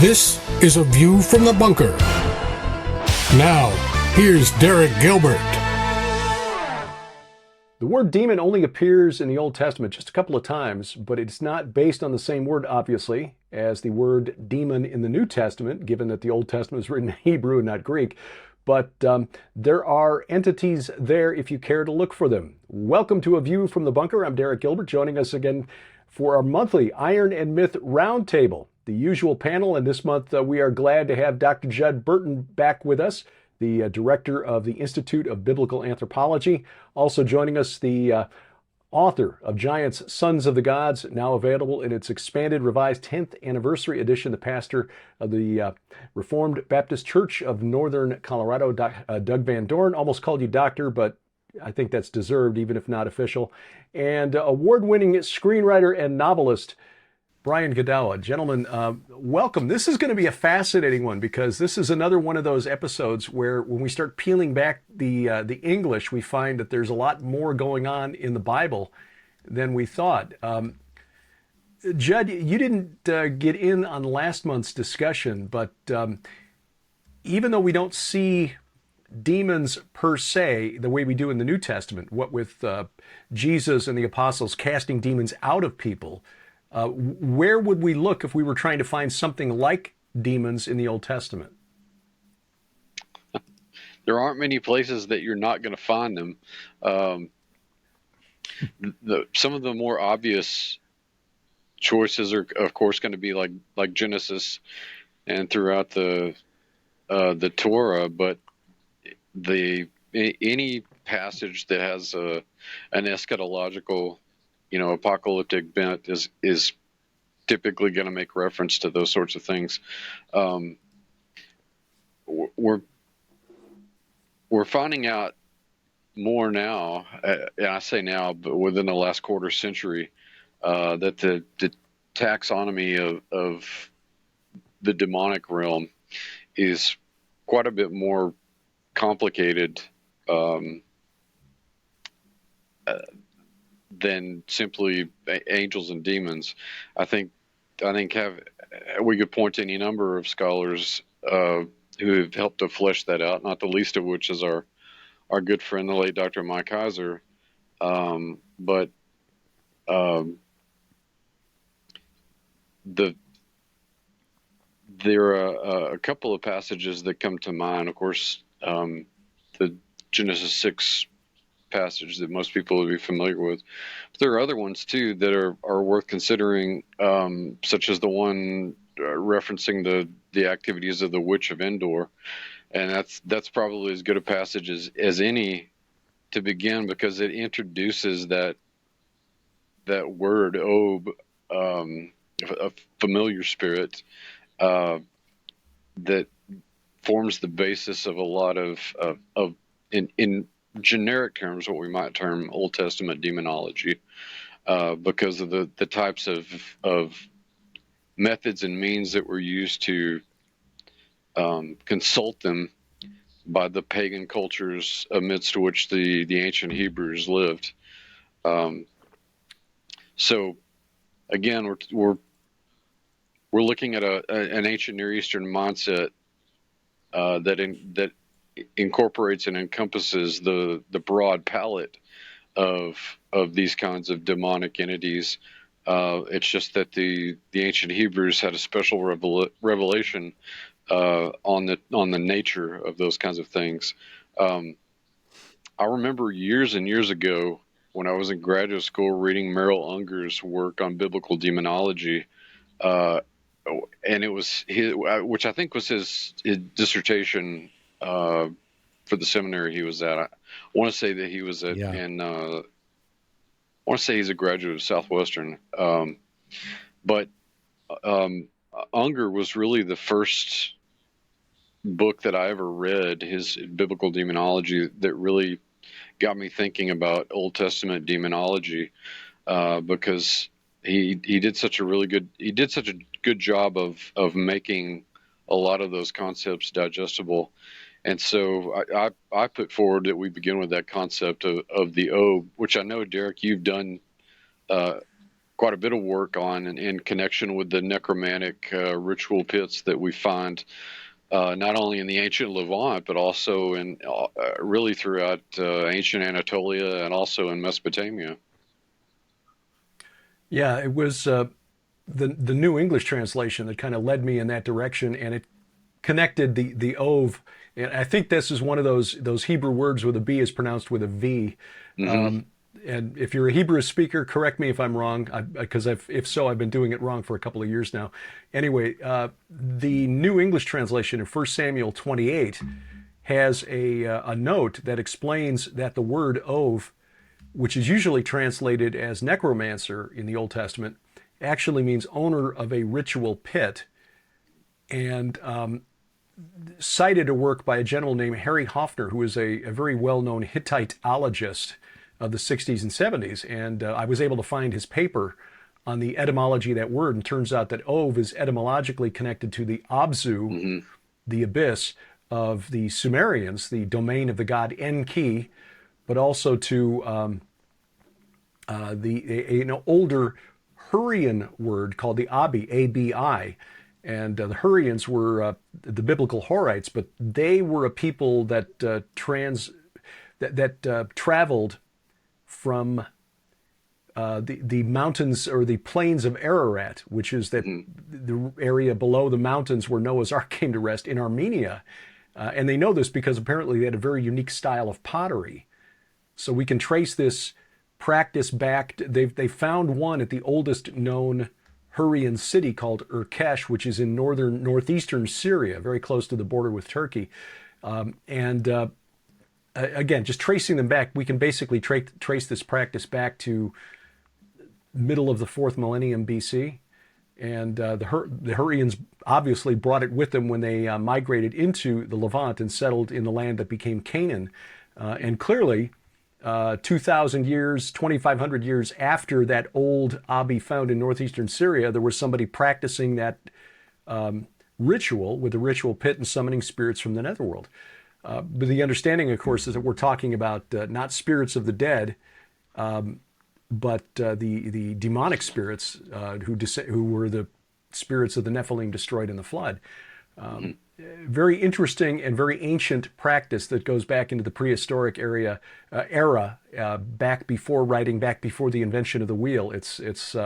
This is A View from the Bunker. Now, here's Derek Gilbert. The word demon only appears in the Old Testament just a couple of times, but it's not based on the same word, obviously, as the word demon in the New Testament, given that the Old Testament is written in Hebrew and not Greek. But there are entities there if you care to look for them. Welcome to A View from the Bunker. I'm Derek Gilbert, joining us again for our monthly Iron and Myth Roundtable, the usual panel. And this month we are glad to have Dr. Judd Burton back with us, the director of the Institute of Biblical Anthropology. Also joining us, the author of Giants, Sons of the Gods, now available in its expanded, revised 10th anniversary edition, the pastor of the Reformed Baptist Church of Northern Colorado, Doug Van Dorn. Almost called you doctor, but I think that's deserved, even if not official. And award-winning screenwriter and novelist, Brian Godawa. Gentlemen, welcome. This is going to be a fascinating one because this is another one of those episodes where when we start peeling back the English, we find that there's a lot more going on in the Bible than we thought. Judd, you didn't get in on last month's discussion, but even though we don't see demons per se the way we do in the New Testament, what with Jesus and the apostles casting demons out of people, where would we look if we were trying to find something like demons in the Old Testament? There aren't many places that you're not going to find them. Some of the more obvious choices are, of course, going to be like Genesis and throughout the Torah, but any passage that has an eschatological, apocalyptic bent is typically going to make reference to those sorts of things. We're finding out more now, and I say now, but within the last quarter century, that the taxonomy of the demonic realm is quite a bit more complicated than simply angels and demons. I think we could point to any number of scholars who have helped to flesh that out, not the least of which is our good friend, the late Dr. Mike Heiser. But there are a couple of passages that come to mind. Of course, the Genesis 6 passage that most people would be familiar with. But there are other ones too that are worth considering, such as the one referencing the activities of the Witch of Endor, and that's probably as good a passage as any to begin, because it introduces that word Ob, a familiar spirit that forms the basis of a lot of in generic terms, what we might term Old Testament demonology, because of the types of methods and means that were used to consult them by the pagan cultures amidst which the ancient Hebrews lived. So again, we're looking at an ancient Near Eastern mindset that incorporates and encompasses the broad palette of these kinds of demonic entities. It's just that the ancient Hebrews had a special revelation on the nature of those kinds of things. I remember years and years ago when I was in graduate school reading Merrill Unger's work on biblical demonology, and it was which I think was his dissertation for the seminary he was at. I want to say that he was at, and I want to say he's a graduate of Southwestern. But Unger was really the first book that I ever read, his biblical demonology, that really got me thinking about Old Testament demonology, because he did such a good job of making a lot of those concepts digestible. And so I put forward that we begin with that concept of the Ob, which I know, Derek, you've done quite a bit of work on in connection with the necromantic ritual pits that we find not only in the ancient Levant, but also in really throughout ancient Anatolia and also in Mesopotamia. Yeah, it was the New English translation that kind of led me in that direction, and it connected the ov. And I think this is one of those Hebrew words where the B is pronounced with a V. And if you're a Hebrew speaker, correct me if I'm wrong, because if so, I've been doing it wrong for a couple of years now. Anyway, the New English translation in 1 Samuel 28 has a note that explains that the word ov, which is usually translated as necromancer in the Old Testament, actually means owner of a ritual pit. And cited a work by a gentleman named Harry Hoffner, who is a very well-known Hittiteologist of the 60s and 70s. And I was able to find his paper on the etymology of that word. And turns out that ov is etymologically connected to the Abzu, the abyss of the Sumerians, the domain of the god Enki, but also to an older Hurrian word called the Abi, A-B-I. And the Hurrians were the biblical Horites, but they were a people that traveled from the mountains or the plains of Ararat, which is the area below the mountains where Noah's Ark came to rest in Armenia. And they know this because apparently they had a very unique style of pottery. So we can trace this practice back. They found one at the oldest known Hurrian city called Urkesh, which is in northeastern Syria, very close to the border with Turkey. Again, just tracing them back, we can basically trace this practice back to middle of the 4th millennium BC. And the Hurrians obviously brought it with them when they migrated into the Levant and settled in the land that became Canaan. And clearly, 2,000 years, 2,500 years after that old Abi found in northeastern Syria, there was somebody practicing that ritual with the ritual pit and summoning spirits from the netherworld. But the understanding, of course, is that we're talking about not spirits of the dead, but the demonic spirits who were the spirits of the Nephilim destroyed in the flood. Very interesting and very ancient practice that goes back into the prehistoric era, back before writing, back before the invention of the wheel. It's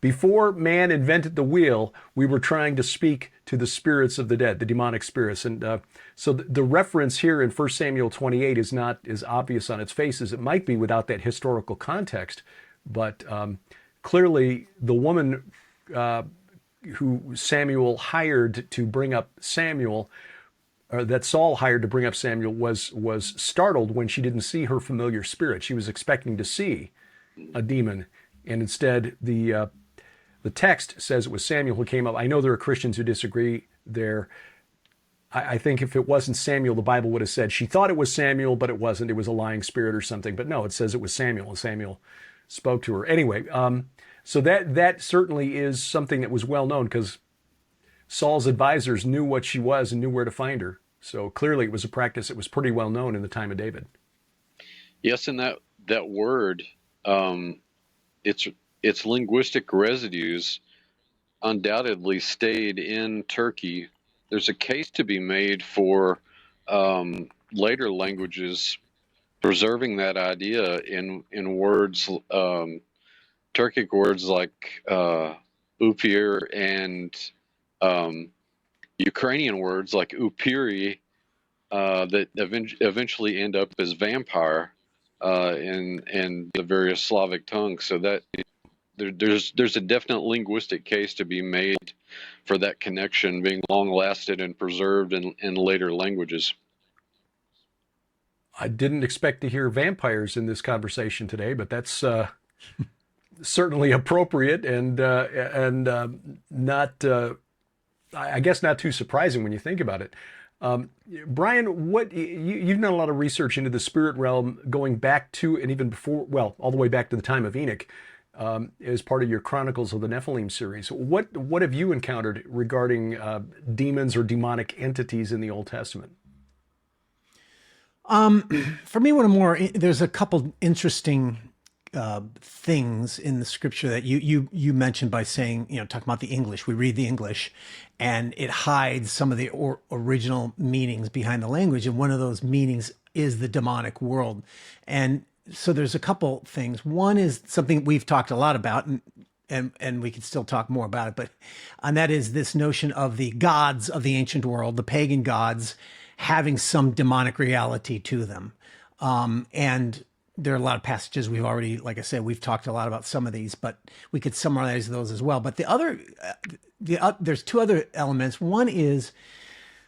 before man invented the wheel, we were trying to speak to the spirits of the dead, the demonic spirits. And so the reference here in 1 Samuel 28 is not as obvious on its face as it might be without that historical context. But clearly the woman who Samuel hired to bring up Samuel, or that Saul hired to bring up Samuel, was startled when she didn't see her familiar spirit. She was expecting to see a demon, and instead the text says it was Samuel who came up. I know there are Christians who disagree there. I think if it wasn't Samuel, the Bible would have said she thought it was Samuel, but it wasn't. It was a lying spirit or something. But no, it says it was Samuel, and Samuel spoke to her. Anyway, so that certainly is something that was well known because Saul's advisors knew what she was and knew where to find her. So clearly it was a practice that was pretty well known in the time of David. Yes, and that word, its linguistic residues undoubtedly stayed in Turkey. There's a case to be made for later languages preserving that idea in words, Turkic words like upir and Ukrainian words like upiri that eventually end up as vampire in the various Slavic tongues. So that there's a definite linguistic case to be made for that connection being long lasted and preserved in later languages. I didn't expect to hear vampires in this conversation today, but that's certainly appropriate and not, I guess, not too surprising when you think about it. Brian, you've done a lot of research into the spirit realm going back to and even before, well, all the way back to the time of Enoch, as part of your Chronicles of the Nephilim series. What have you encountered regarding demons or demonic entities in the Old Testament? For me, there's a couple interesting things in the scripture that you mentioned by saying, talking about the English. We read the English, and it hides some of the original meanings behind the language. And one of those meanings is the demonic world. And so there's a couple things. One is something we've talked a lot about, and we could still talk more about it, and that is this notion of the gods of the ancient world, the pagan gods, having some demonic reality to them. And there are a lot of passages we've already, like I said, we've talked a lot about some of these, but we could summarize those as well. But there's two other elements. One is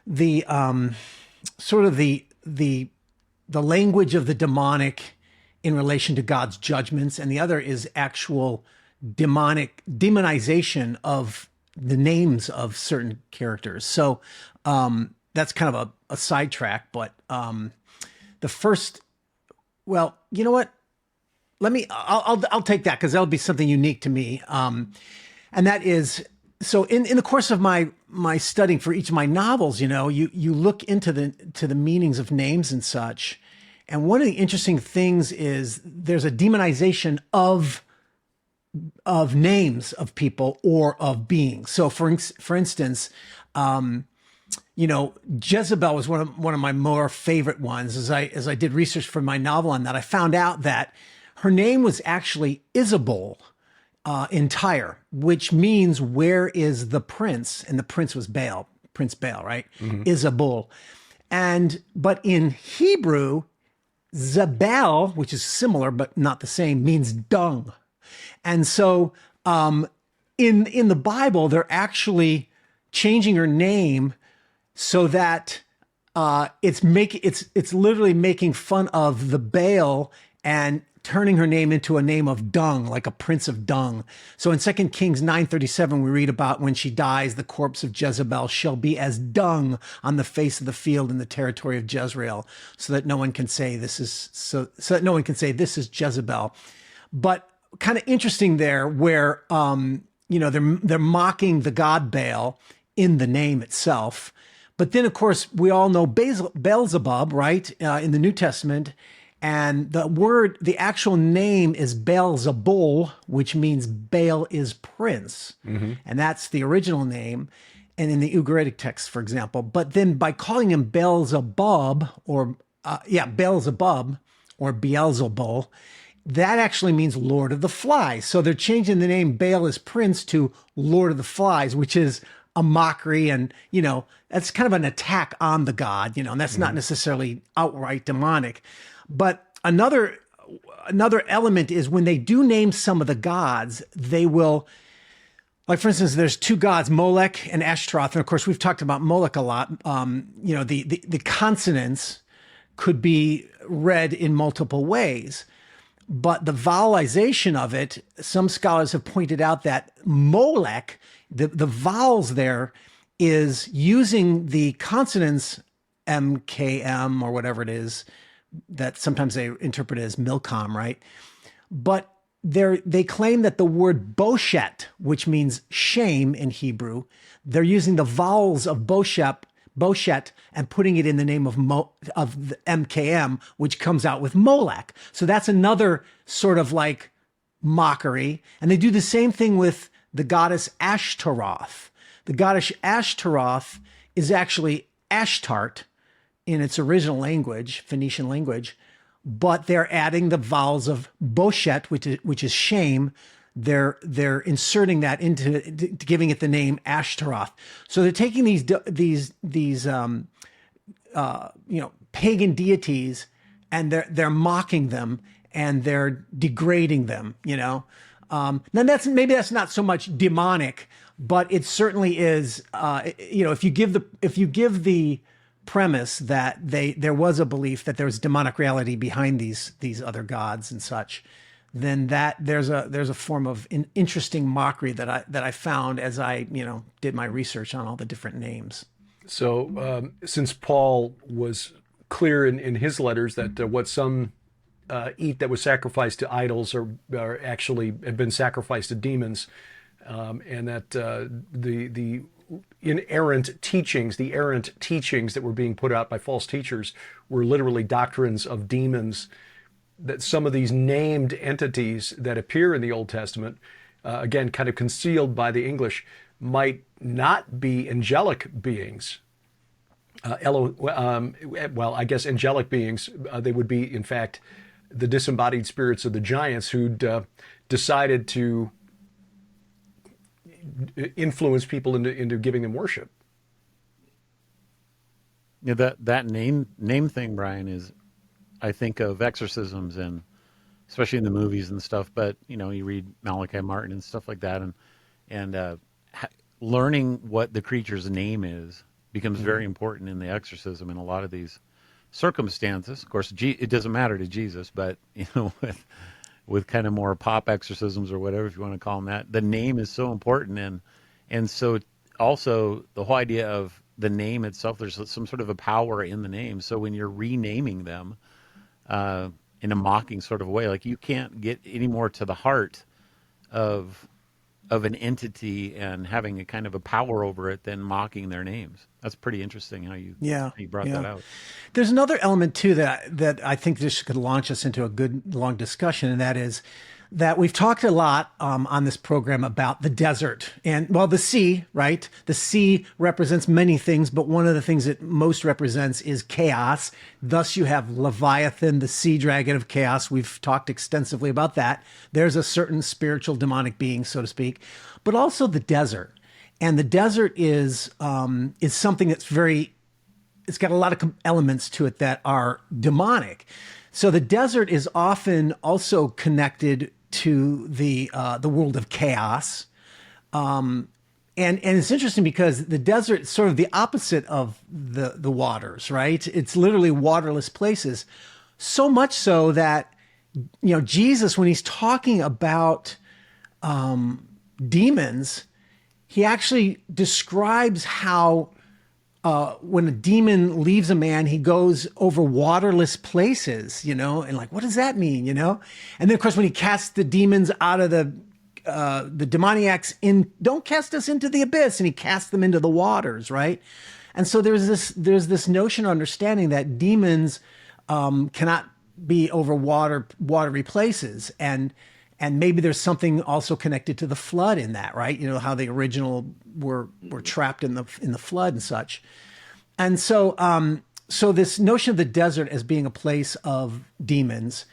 the sort of the language of the demonic in relation to God's judgments, and the other is actual demonization of the names of certain characters. So that's kind of a sidetrack, but the first, well, you know what? I'll take that because that'll be something unique to me. And that is, so in the course of my studying for each of my novels, you look into the meanings of names and such. And one of the interesting things is there's a demonization of names of people or of beings. So for instance, Jezebel was one of my more favorite ones. As I did research for my novel on that, I found out that her name was actually Isabel in Tyre, which means where is the prince? And the prince was Baal, Prince Baal, right? Mm-hmm. Isabel. But in Hebrew, Zabel, which is similar but not the same, means dung. And so in the Bible, they're actually changing her name so that it's literally making fun of the Baal and turning her name into a name of dung, like a prince of dung. So in 2 Kings 9:37, we read about when she dies, the corpse of Jezebel shall be as dung on the face of the field in the territory of Jezreel, so that no one can say this is Jezebel. But kind of interesting there, where they're mocking the god Baal in the name itself. But then, of course, we all know Beelzebub, right, in the New Testament. And the actual name is Beelzebul, which means Baal is prince. Mm-hmm. And that's the original name. And in the Ugaritic text, for example. But then by calling him Beelzebub, or Beelzebub, or Beelzebul, that actually means Lord of the Flies. So they're changing the name Baal as prince to Lord of the Flies, which is a mockery, and that's kind of an attack on the god, and that's not necessarily outright demonic. But another element is when they do name some of the gods, they will, like for instance, there's two gods, Molech and Ashtaroth, and of course we've talked about Molech a lot. The consonants could be read in multiple ways. But the vowelization of it, some scholars have pointed out that Molech, the vowels there, is using the consonants MKM or whatever it is, that sometimes they interpret it as Milcom, right? But they claim that the word Boshet, which means shame in Hebrew, they're using the vowels of Boshet and putting it in the name of the MKM, which comes out with Molech. So that's another sort of like mockery. And they do the same thing with the goddess Ashtaroth. The goddess Ashtaroth is actually Ashtart in its original language, Phoenician language, but they're adding the vowels of Boshet, which is shame. They're inserting that into giving it the name Ashtaroth. So they're taking these pagan deities, and they're mocking them and they're degrading them. Now that's not so much demonic, but it certainly is. If you give the premise that there was a belief that there was demonic reality behind these other gods and such, then there's a form of interesting mockery that I found as I did my research on all the different names. So since Paul was clear in his letters that what some eat that was sacrificed to idols are actually have been sacrificed to demons, and that the errant teachings that were being put out by false teachers were literally doctrines of demons. that some of these named entities that appear in the Old Testament, again, kind of concealed by the English, might not be angelic beings. Well, I guess angelic beings, they would be, in fact, the disembodied spirits of the giants who'd decided to influence people into giving them worship. Yeah, that name thing, Brian, is, I think of exorcisms, and especially in the movies and stuff. But you read Malachi Martin and stuff like that, and learning what the creature's name is becomes very important in the exorcism in a lot of these circumstances. Of course, it doesn't matter to Jesus, but with kind of more pop exorcisms or whatever, if you want to call them that, the name is so important, and so also the whole idea of the name itself, there's some sort of a power in the name. So when you're renaming them in a mocking sort of way, like, you can't get any more to the heart of an entity and having a kind of a power over it than mocking their names. That's pretty interesting how you brought that out. There's another element too that I think this could launch us into a good long discussion, and that is that we've talked a lot on this program about the desert and, well, the sea, right? The sea represents many things, but one of the things it most represents is chaos. Thus, you have Leviathan, the sea dragon of chaos. We've talked extensively about that. There's a certain spiritual demonic being, so to speak, but also the desert. And the desert is something that's it's got a lot of elements to it that are demonic. So the desert is often also connected to the world of chaos. And it's interesting because the desert is sort of the opposite of the waters, right? It's literally waterless places. So much so that, Jesus, when he's talking about demons, he actually describes how when a demon leaves a man, he goes over waterless places, and like, what does that mean, And then, of course, when he casts the demons out of the demoniacs don't cast us into the abyss, and he casts them into the waters, right? And so there's this notion of understanding that demons cannot be over watery places, and maybe there's something also connected to the flood in that, right? How the original were trapped in the flood and such. And so so this notion of the desert as being a place of demons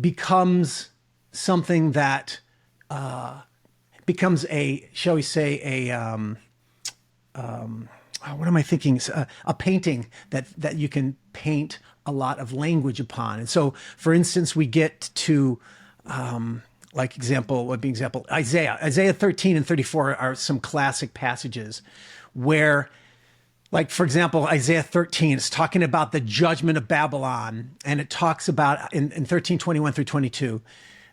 becomes something that becomes shall we say, what am I thinking? A painting that you can paint a lot of language upon. And so, for instance, we get to Isaiah 13 and 34 are some classic passages where, like, for example, Isaiah 13 is talking about the judgment of Babylon, and it talks about in 13:21 through 22,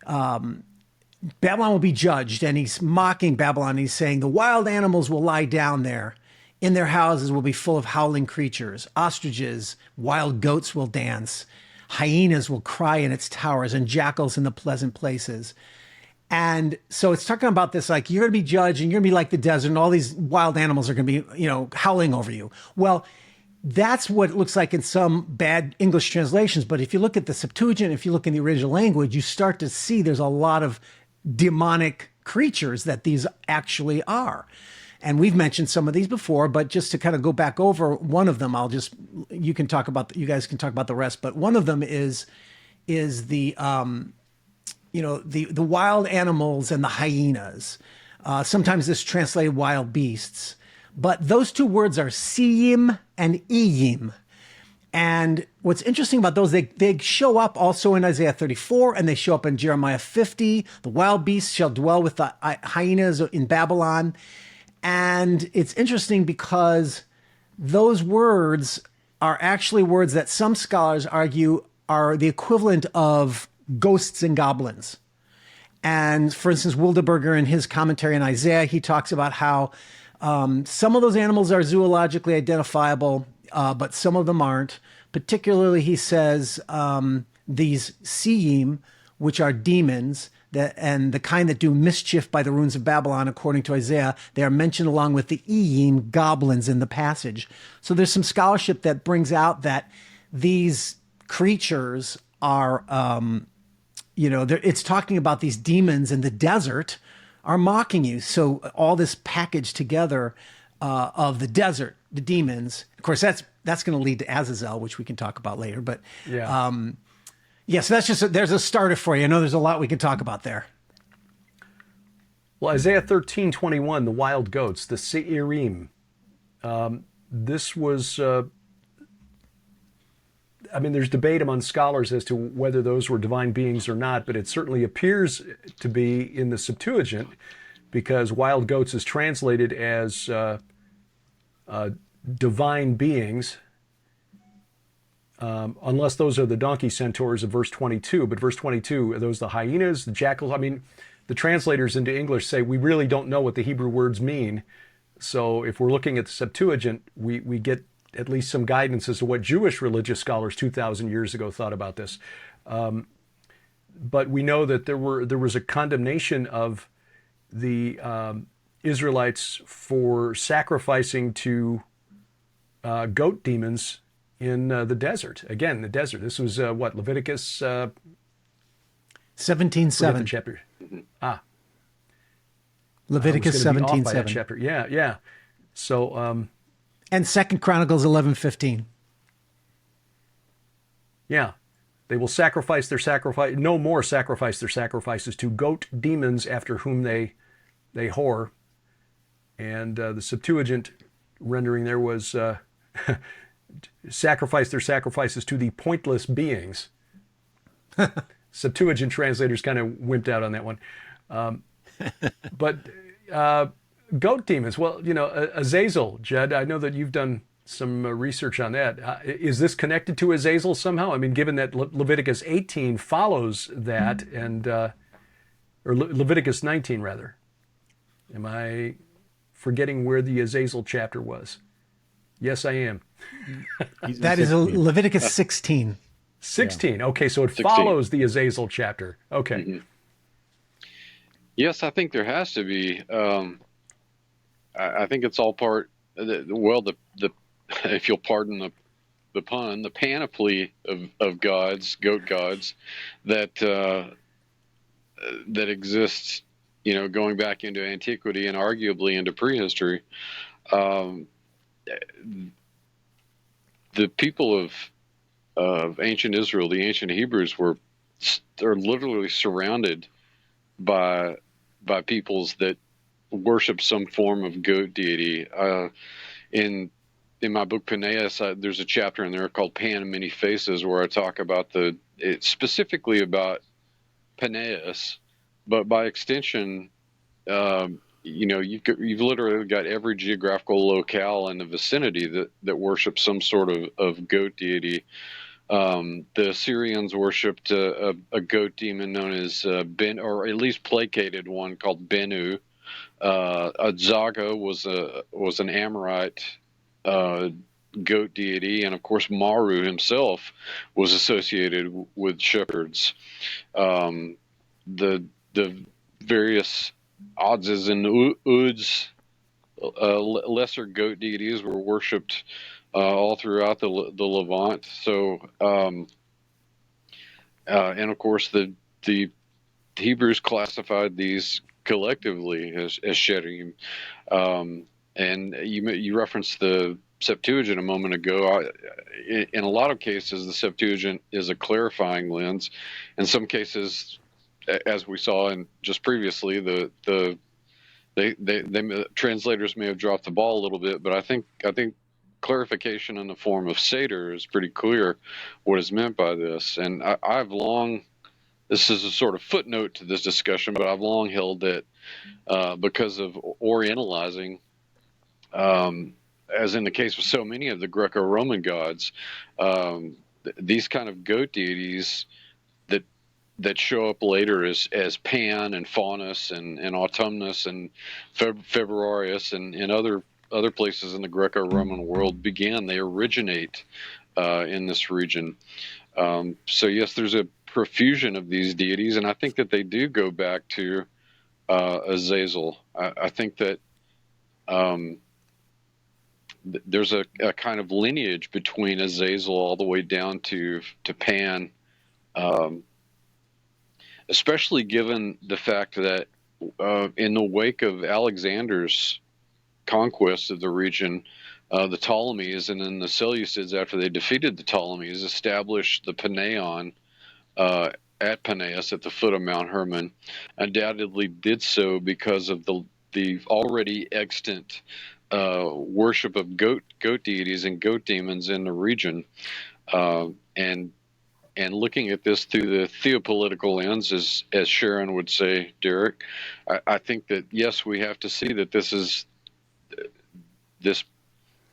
Babylon will be judged, and he's mocking Babylon. He's saying the wild animals will lie down there. In their houses will be full of howling creatures. Ostriches, wild goats will dance. Hyenas will cry in its towers, and jackals in the pleasant places. And so it's talking about this, like, you're going to be judged, and you're going to be like the desert, and all these wild animals are going to be, howling over you. Well, that's what it looks like in some bad English translations. But if you look at the Septuagint, if you look in the original language, you start to see there's a lot of demonic creatures that these actually are. And we've mentioned some of these before, but just to kind of go back over one of them, you guys can talk about the rest. But one of them is the wild animals and the hyenas. Sometimes this translated wild beasts, but those two words are siyim and iyim. And what's interesting about those, they show up also in Isaiah 34, and they show up in Jeremiah 50. The wild beasts shall dwell with the hyenas in Babylon. And it's interesting because those words are actually words that some scholars argue are the equivalent of ghosts and goblins. And for instance, Wildeberger, in his commentary on Isaiah, he talks about how some of those animals are zoologically identifiable, but some of them aren't. Particularly, he says these siyim, which are demons, and the kind that do mischief by the ruins of Babylon, according to Isaiah, they are mentioned along with the iyim, goblins, in the passage. So there's some scholarship that brings out that these creatures are it's talking about these demons in the desert are mocking you. So all this package together of the desert, the demons, of course, that's going to lead to Azazel, which we can talk about later. But Yeah. So that's there's a starter for you. I know there's a lot we can talk about there. Well, Isaiah 13:21, the wild goats, the Se'irim. This was, there's debate among scholars as to whether those were divine beings or not, but it certainly appears to be in the Septuagint, because wild goats is translated as divine beings, unless those are the donkey centaurs of verse 22. But verse 22, are those the hyenas, the jackals? The translators into English say we really don't know what the Hebrew words mean. So if we're looking at the Septuagint, we get at least some guidance as to what Jewish religious scholars 2,000 years ago thought about this. But we know that there was a condemnation of the Israelites for sacrificing to goat demons in the desert. Again, the desert. This was Leviticus 17:7 chapter. Leviticus 17:7 chapter. Yeah. So and 2 Chronicles 11:15. Yeah, they will sacrifice no more sacrifice their sacrifices to goat demons after whom they whore. And the Septuagint rendering there was sacrifice their sacrifices to the pointless beings. Septuagint translators kind of wimped out on that one. But goat demons, well, Azazel, Jed, I know that you've done some research on that. Is this connected to Azazel somehow? Given that Leviticus 18 follows that, and or Leviticus 19 rather. Am I forgetting where the Azazel chapter was? Yes, I am. That is Leviticus 16. 16. Yeah. Okay, so it 16. follows the Azazel chapter. Okay. Mm-hmm. Yes, I think there has to be. I think it's all part. The if you'll pardon the pun, the panoply of gods, goat gods, that exists, going back into antiquity and arguably into prehistory. The people of ancient Israel, the ancient Hebrews, are literally surrounded by peoples that worship some form of goat deity. In my book Peneus, there's a chapter in there called Pan and Many Faces, where I talk about specifically about Peneus, but by extension, you've literally got every geographical locale in the vicinity that worships some sort of goat deity. The Assyrians worshipped a goat demon known as Ben, or at least placated one called Benu. Zaga was an Amorite goat deity, and of course Maru himself was associated with shepherds. The various Adzes and Uds, lesser goat deities, were worshipped all throughout the Levant. So, and of course, the Hebrews classified these collectively as Shedim. And you referenced the Septuagint a moment ago. In a lot of cases, the Septuagint is a clarifying lens. In some cases, as we saw in just previously, the translators may have dropped the ball a little bit, but I think clarification in the form of Seder is pretty clear what is meant by this. And I've long, this is a sort of footnote to this discussion, but I've long held that because of Orientalizing, as in the case with so many of the Greco-Roman gods, these kind of goat deities that show up later as Pan and Faunus and Autumnus and Februarius and other places in the Greco-Roman world they originate in this region. So yes, there's a profusion of these deities, and I think that they do go back to Azazel. I think that there's a kind of lineage between Azazel all the way down to Pan. especially given the fact that in the wake of Alexander's conquest of the region, the Ptolemies and then the Seleucids, after they defeated the Ptolemies, established the Paneon at Paneas at the foot of Mount Hermon. Undoubtedly did so because of the already extant worship of goat deities and goat demons in the region, and looking at this through the theopolitical lens, as Sharon would say, Derek, I think that yes, we have to see that this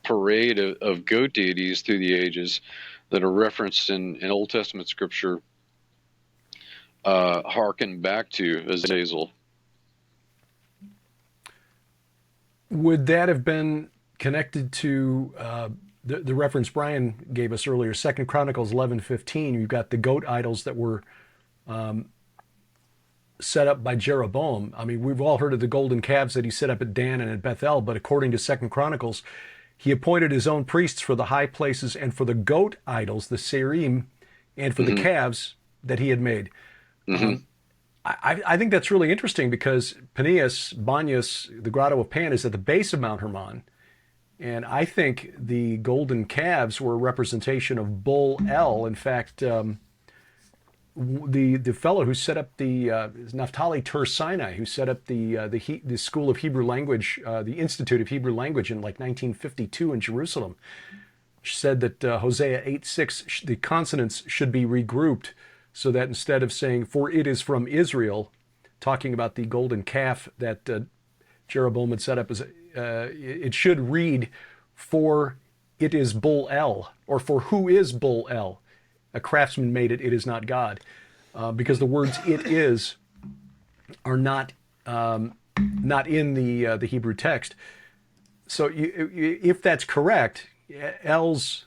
parade of goat deities through the ages that are referenced in Old Testament scripture harken back to Azazel. Would that have been connected to the reference Brian gave us earlier, 2 Chronicles 11:15? You've got the goat idols that were set up by Jeroboam. I mean, we've all heard of the golden calves that he set up at Dan and at Bethel, but according to 2 Chronicles, he appointed his own priests for the high places and for the goat idols, the serim, and for the calves that he had made. I think that's really interesting because Paneas, Banyas, the Grotto of Pan, is at the base of Mount Hermon. And I think the golden calves were a representation of Bull El. In fact, the fellow who set up the Naphtali Tur Sinai, who set up the School of Hebrew Language, the Institute of Hebrew Language in like 1952 in Jerusalem, said that Hosea 8:6, the consonants should be regrouped so that instead of saying, "For it is from Israel," talking about the golden calf that Jeroboam had set up, it should read, "For it is Bull El," or "For who is Bull El? A craftsman made it, it is not God." Because the words "it is" are not in the Hebrew text. So if that's correct, El's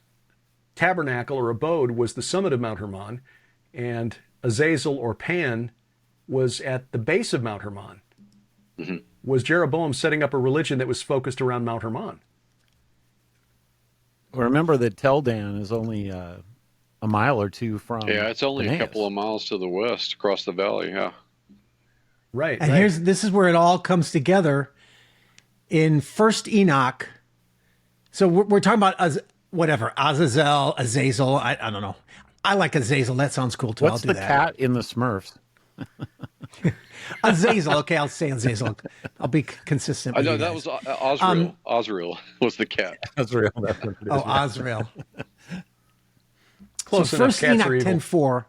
tabernacle or abode was the summit of Mount Hermon, and Azazel or Pan was at the base of Mount Hermon. Was Jeroboam setting up a religion that was focused around Mount Hermon? Well, remember that Tel Dan is only a mile or two from. Yeah, it's only Paneas. a couple of miles to the west across the valley. Yeah. Right. And right. this is where it all comes together in First Enoch. So we're talking about Azazel, Azazel. I don't know. I like Azazel. That sounds cool too. What's I'll do the that. cat in the Smurfs? Azazel. Okay, I'll say Azazel. I'll be consistent. I with know you that guys. was Osriel. Osriel was the cat. That's real. That's what it is. Oh, Osriel. Close so enough. First Cats Enoch are evil. 10:4.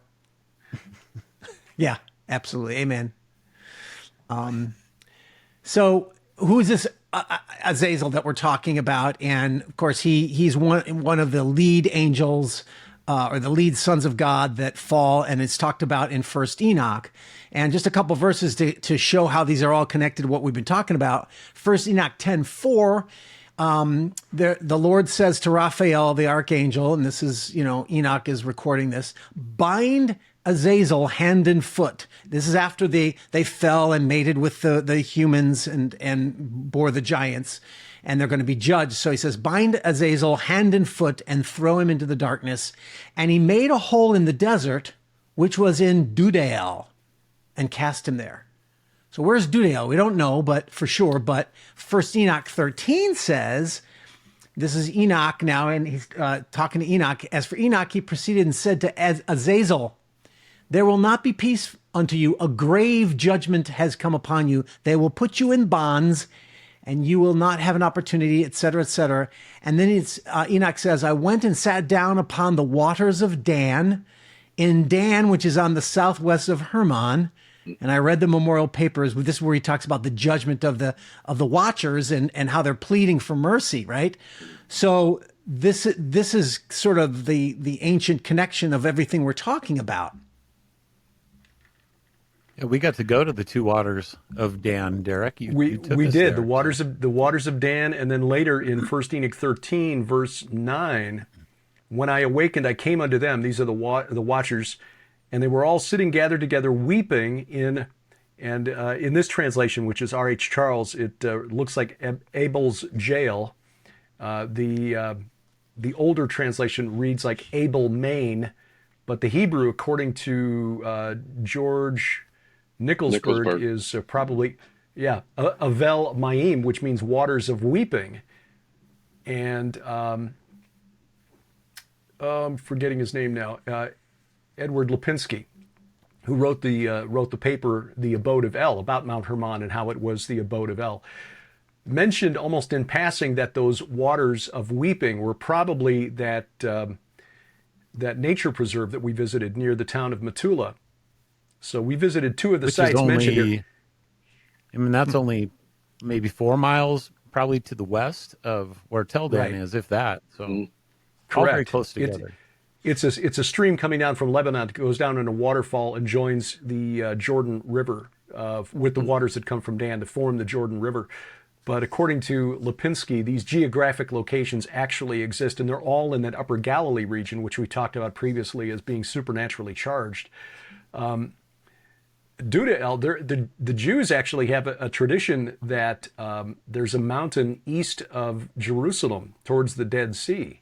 Yeah, absolutely. Amen. So who is this Azazel that we're talking about? And of course, he's one of the lead angels or the lead sons of God that fall, and it's talked about in First Enoch. And just a couple verses to show how these are all connected to what we've been talking about. First Enoch 10:4. The Lord says to Raphael, the archangel, and this is, Enoch is recording this, bind Azazel hand and foot. This is after they fell and mated with the humans and bore the giants, and they're going to be judged. So he says, bind Azazel hand and foot and throw him into the darkness. And he made a hole in the desert, which was in Judea, and cast him there. So where's Judea? We don't know, but for sure. But First Enoch 13 says, this is Enoch now, and he's talking to Enoch. As for Enoch, he proceeded and said to Azazel, there will not be peace unto you. A grave judgment has come upon you. They will put you in bonds, and you will not have an opportunity, etc., etc. And then Enoch says, I went and sat down upon the waters of Dan, in Dan, which is on the southwest of Hermon. And I read the memorial papers. This is where he talks about the judgment of the watchers and how they're pleading for mercy, right? So this is sort of the ancient connection of everything we're talking about. Yeah, we got to go to the two waters of Dan, Derek. We took did us there. the waters of Dan, and then later in 1 Enoch 13 verse 9, when I awakened, I came unto them. These are the watchers, and they were all sitting gathered together, weeping. In this translation, which is R.H. Charles, it looks like Abel's jail. The older translation reads like Abel Main, But the Hebrew, according to George Nicholsburg, is probably, Avel Mayim, which means waters of weeping. And I'm forgetting his name now, Edward Lipinski, who wrote the paper, The Abode of El, about Mount Hermon and how it was the abode of El, mentioned almost in passing that those waters of weeping were probably that nature preserve that we visited near the town of Metula. So we visited two of the sites mentioned here. I mean, that's only maybe 4 miles probably to the west of where Teldan is, if that. So all very close together. It's a stream coming down from Lebanon. It goes down in a waterfall and joins the Jordan River with the waters that come from Dan to form the Jordan River. But according to Lipinski, these geographic locations actually exist, and they're all in that Upper Galilee region, which we talked about previously as being supernaturally charged. Dudael, the Jews actually have a tradition that there's a mountain east of Jerusalem towards the Dead Sea,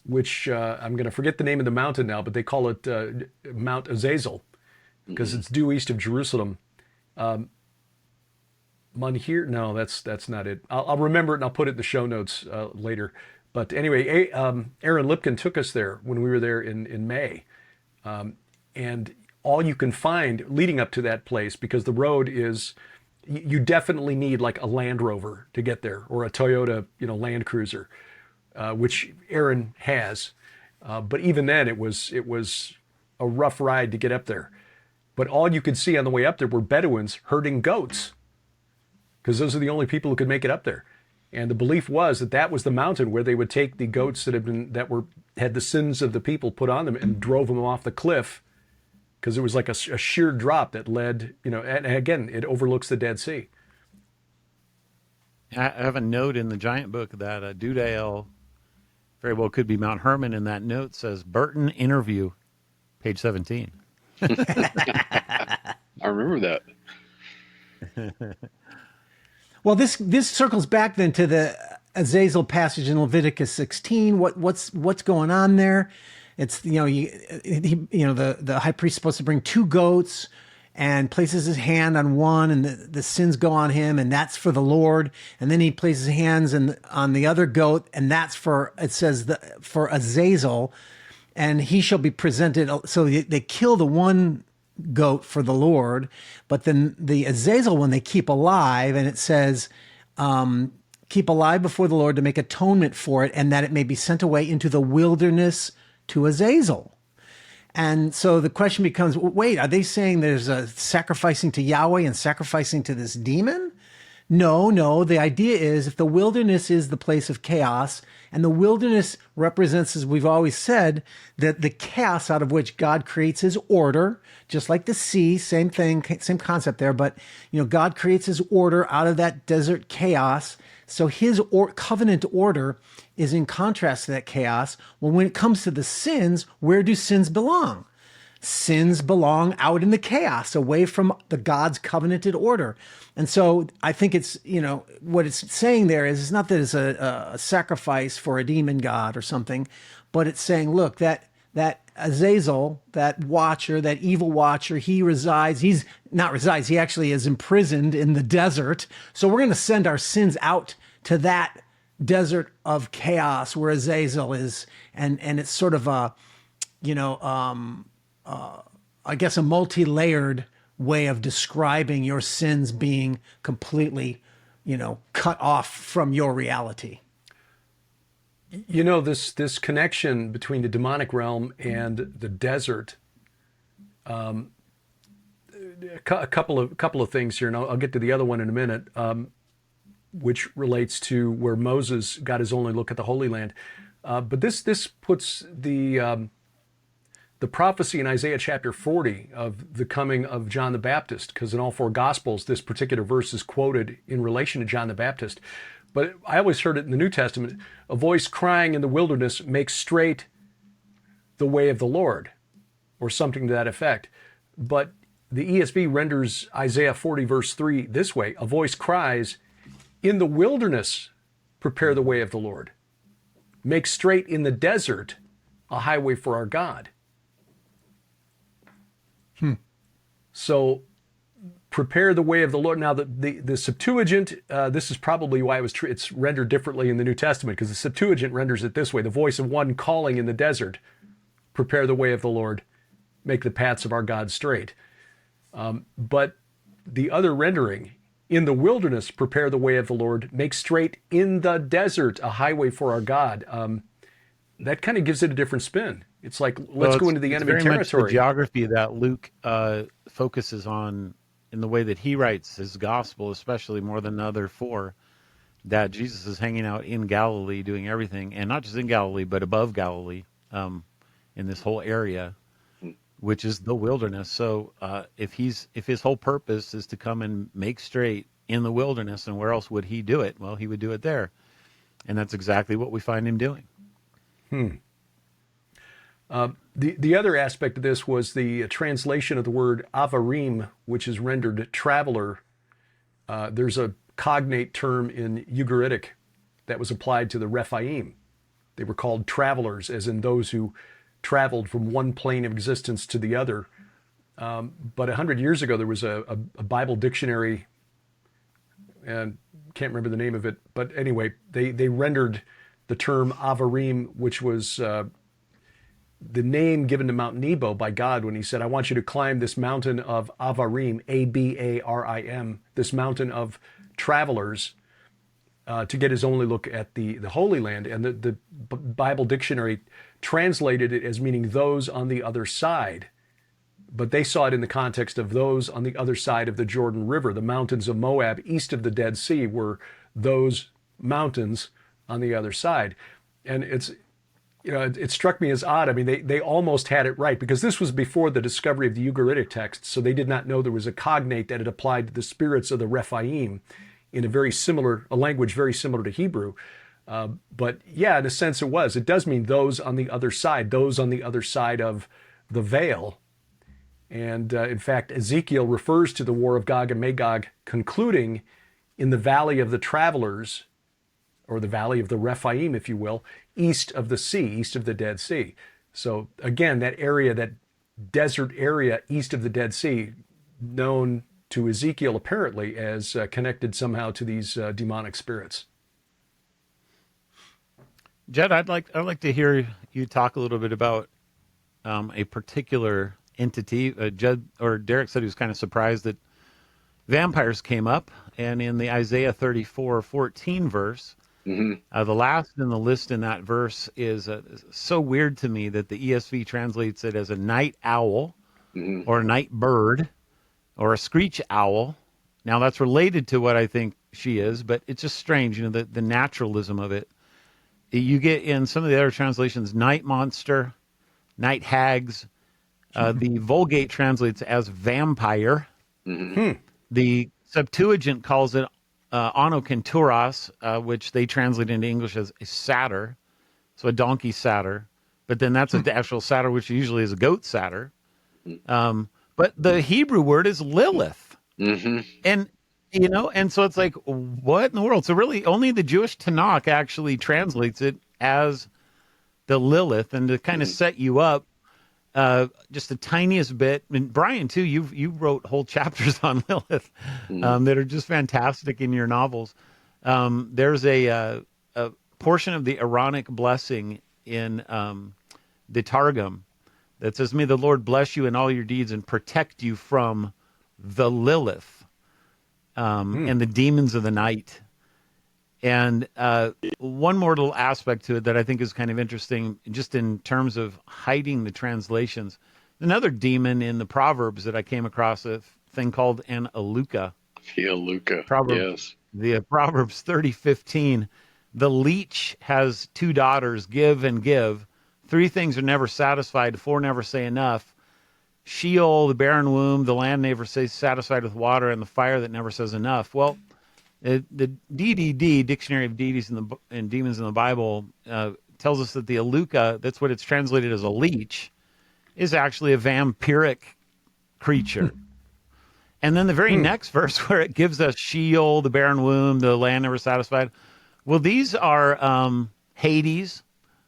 which I'm going to forget the name of the mountain now, but they call it Mount Azazel because it's due east of Jerusalem. Munhir? No, that's not it. I'll remember it and I'll put it in the show notes later. But anyway, Aaron Lipkin took us there when we were there in May. And all you can find leading up to that place, because the road is, you definitely need like a Land Rover to get there, or a Toyota, Land Cruiser, which Aaron has. But even then, it was a rough ride to get up there. But all you could see on the way up there were Bedouins herding goats, because those are the only people who could make it up there. And the belief was that was the mountain where they would take the goats that had the sins of the people put on them and drove them off the cliff, because it was like a sheer drop that led, and again, it overlooks the Dead Sea. I have a note in the giant book that Dudael very well could be Mount Hermon, and that note says Burton interview, page 17. I remember that. Well, this circles back then to the Azazel passage in Leviticus 16. What's going on there? It's the high priest is supposed to bring 2 goats and places his hand on one, and the sins go on him, and that's for the Lord. And then he places his hands on the other goat, and that's for Azazel, and he shall be presented. So they kill the one goat for the Lord, but then the Azazel one they keep alive, and it says, keep alive before the Lord to make atonement for it, and that it may be sent away into the wilderness to Azazel. And so the question becomes, wait, are they saying there's a sacrificing to Yahweh and sacrificing to this demon? No. The idea is, if the wilderness is the place of chaos, and the wilderness represents, as we've always said, that the chaos out of which God creates his order, just like the sea, same thing, same concept there. But, God creates his order out of that desert chaos. So his covenant order is in contrast to that chaos. Well, when it comes to the sins, where do sins belong? Sins belong out in the chaos, away from the God's covenanted order. And so I think it's, what it's saying there is, it's not that it's a sacrifice for a demon god or something, but it's saying, look, that Azazel, that watcher, that evil watcher, he actually is imprisoned in the desert. So we're going to send our sins out to that desert of chaos where Azazel is. And it's sort of I guess a multi-layered way of describing your sins being completely, cut off from your reality. This connection between the demonic realm and the desert, a couple of things here, and I'll get to the other one in a minute, which relates to where Moses got his only look at the Holy Land. But this puts the prophecy in Isaiah chapter 40 of the coming of John the Baptist, because in all 4 Gospels, this particular verse is quoted in relation to John the Baptist. But I always heard it in the New Testament, a voice crying in the wilderness, make straight the way of the Lord, or something to that effect. But the ESV renders Isaiah 40 verse 3 this way, a voice cries, in the wilderness, prepare the way of the Lord. Make straight in the desert a highway for our God. So prepare the way of the Lord. Now, the Septuagint, this is probably why it's rendered differently in the New Testament, because the Septuagint renders it this way: the voice of one calling in the desert, prepare the way of the Lord, make the paths of our God straight. But the other rendering, in the wilderness, prepare the way of the Lord, make straight in the desert a highway for our God. That kind of gives it a different spin. It's like, let's go into the enemy very territory. much the geography that Luke focuses on in the way that he writes his gospel, especially more than the other four, that Jesus is hanging out in Galilee doing everything, and not just in Galilee, but above Galilee, in this whole area, which is the wilderness. So if his whole purpose is to come and make straight in the wilderness, and where else would he do it? Well, he would do it there. And that's exactly what we find him doing. The other aspect of this was the translation of the word Abarim, which is rendered traveler. There's a cognate term in Ugaritic that was applied to the Rephaim. They were called travelers, as in those who traveled from one plane of existence to the other. But 100 years ago, there was a Bible dictionary, and can't remember the name of it. But anyway, they rendered the term Abarim, which was the name given to Mount Nebo by God when he said, I want you to climb this mountain of Abarim, Abarim, this mountain of travelers, to get his only look at the Holy Land. And the Bible dictionary translated it as meaning those on the other side. But they saw it in the context of those on the other side of the Jordan River. The mountains of Moab, east of the Dead Sea, were those mountains on the other side. And it struck me as odd. I mean, they almost had it right, because this was before the discovery of the Ugaritic text, so they did not know there was a cognate that had applied to the spirits of the Rephaim in a language very similar to Hebrew. But yeah, in a sense it was. It does mean those on the other side of the veil. And in fact, Ezekiel refers to the war of Gog and Magog concluding in the valley of the travelers, or the valley of the Rephaim, if you will, east of the sea, east of the Dead Sea. So again, that area, that desert area east of the Dead Sea, known to Ezekiel apparently as connected somehow to these demonic spirits. Jed, I'd like to hear you talk a little bit about a particular entity. Jed or Derek said he was kind of surprised that vampires came up, and in the Isaiah 34:14 verse, the last in the list in that verse is so weird to me that the ESV translates it as a night owl, or a night bird, or a screech owl. Now that's related to what I think she is, but it's just strange, the naturalism of it. You get in some of the other translations, night monster, night hags. The Vulgate translates as vampire. The Septuagint calls it onokentauros, which they translate into English as a satyr, so a donkey satyr. But then that's an actual satyr, which usually is a goat satyr. But the Hebrew word is Lilith. And so it's like, what in the world? So really only the Jewish Tanakh actually translates it as the Lilith. And to kind of set you up just the tiniest bit, and Brian too, you wrote whole chapters on Lilith that are just fantastic in your novels. There's a portion of the Aaronic blessing in the Targum that says, may the Lord bless you in all your deeds and protect you from the Lilith and the demons of the night. And one more little aspect to it that I think is kind of interesting, just in terms of hiding the translations. Another demon in the Proverbs that I came across, a thing called an Aluka. The Aluka, yes. The Proverbs 30:15. The leech has two daughters, give and give. Three things are never satisfied, four never say enough. Sheol, the barren womb, the land never says satisfied with water, and the fire that never says enough. Well, the DDD, Dictionary of Deities and Demons in the Bible, tells us that the Aluka, that's what it's translated as a leech, is actually a vampiric creature. And then the very next verse where it gives us Sheol, the barren womb, the land never satisfied. Well, these are Hades,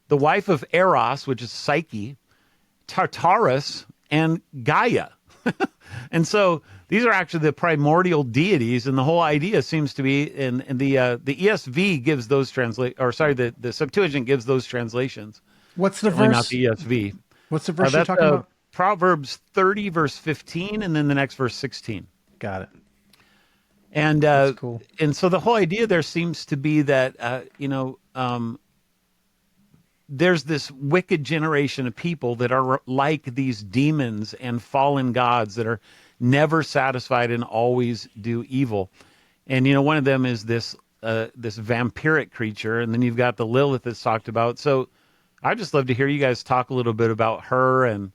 the wife of Eros, which is Psyche, Tartarus, and Gaia. And so these are actually the primordial deities, and the whole idea seems to be, and the ESV gives those the Septuagint gives those translations. What's the Certainly verse? not the ESV. What's the verse you're That's talking about? Proverbs 30, verse 15, and then the next verse 16. Got it. And That's cool. And so the whole idea there seems to be that there's this wicked generation of people that are like these demons and fallen gods that are never satisfied and always do evil. And one of them is this vampiric creature, and then you've got the Lilith that's talked about. So I'd just love to hear you guys talk a little bit about her and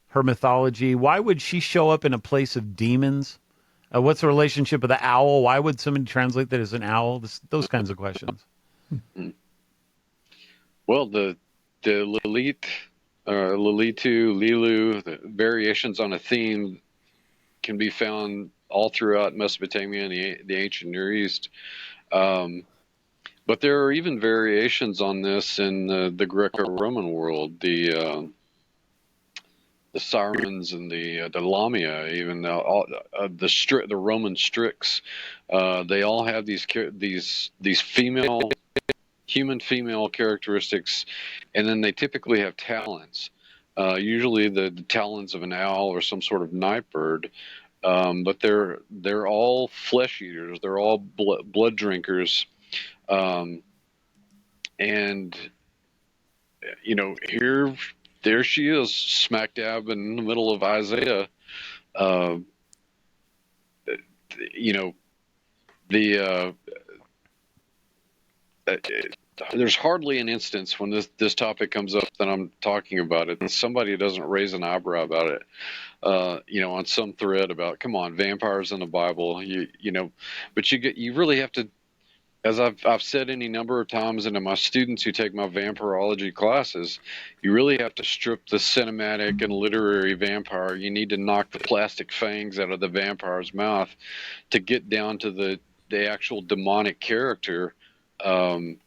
her mythology. Why would she show up in a place of demons? What's the relationship with the owl? Why would somebody translate that as an owl? Those kinds of questions. Well, the Lilith, Lilitu, Lilu, the variations on a theme can be found all throughout Mesopotamia and the ancient Near East. But there are even variations on this in the Greco-Roman world, the Sirens and the Lamia, even the Roman Strix. They all have these human female characteristics, and then they typically have talons. Usually the talons of an owl or some sort of night bird. But they're all flesh eaters. They're all blood drinkers. And there she is, smack dab in the middle of Isaiah. There's hardly an instance when this topic comes up that I'm talking about it and somebody doesn't raise an eyebrow about it. On some thread about, come on, vampires in the Bible, but you really have to, as I've said any number of times, and to my students who take my vampirology classes, you really have to strip the cinematic and literary vampire. You need to knock the plastic fangs out of the vampire's mouth to get down to the actual demonic character. And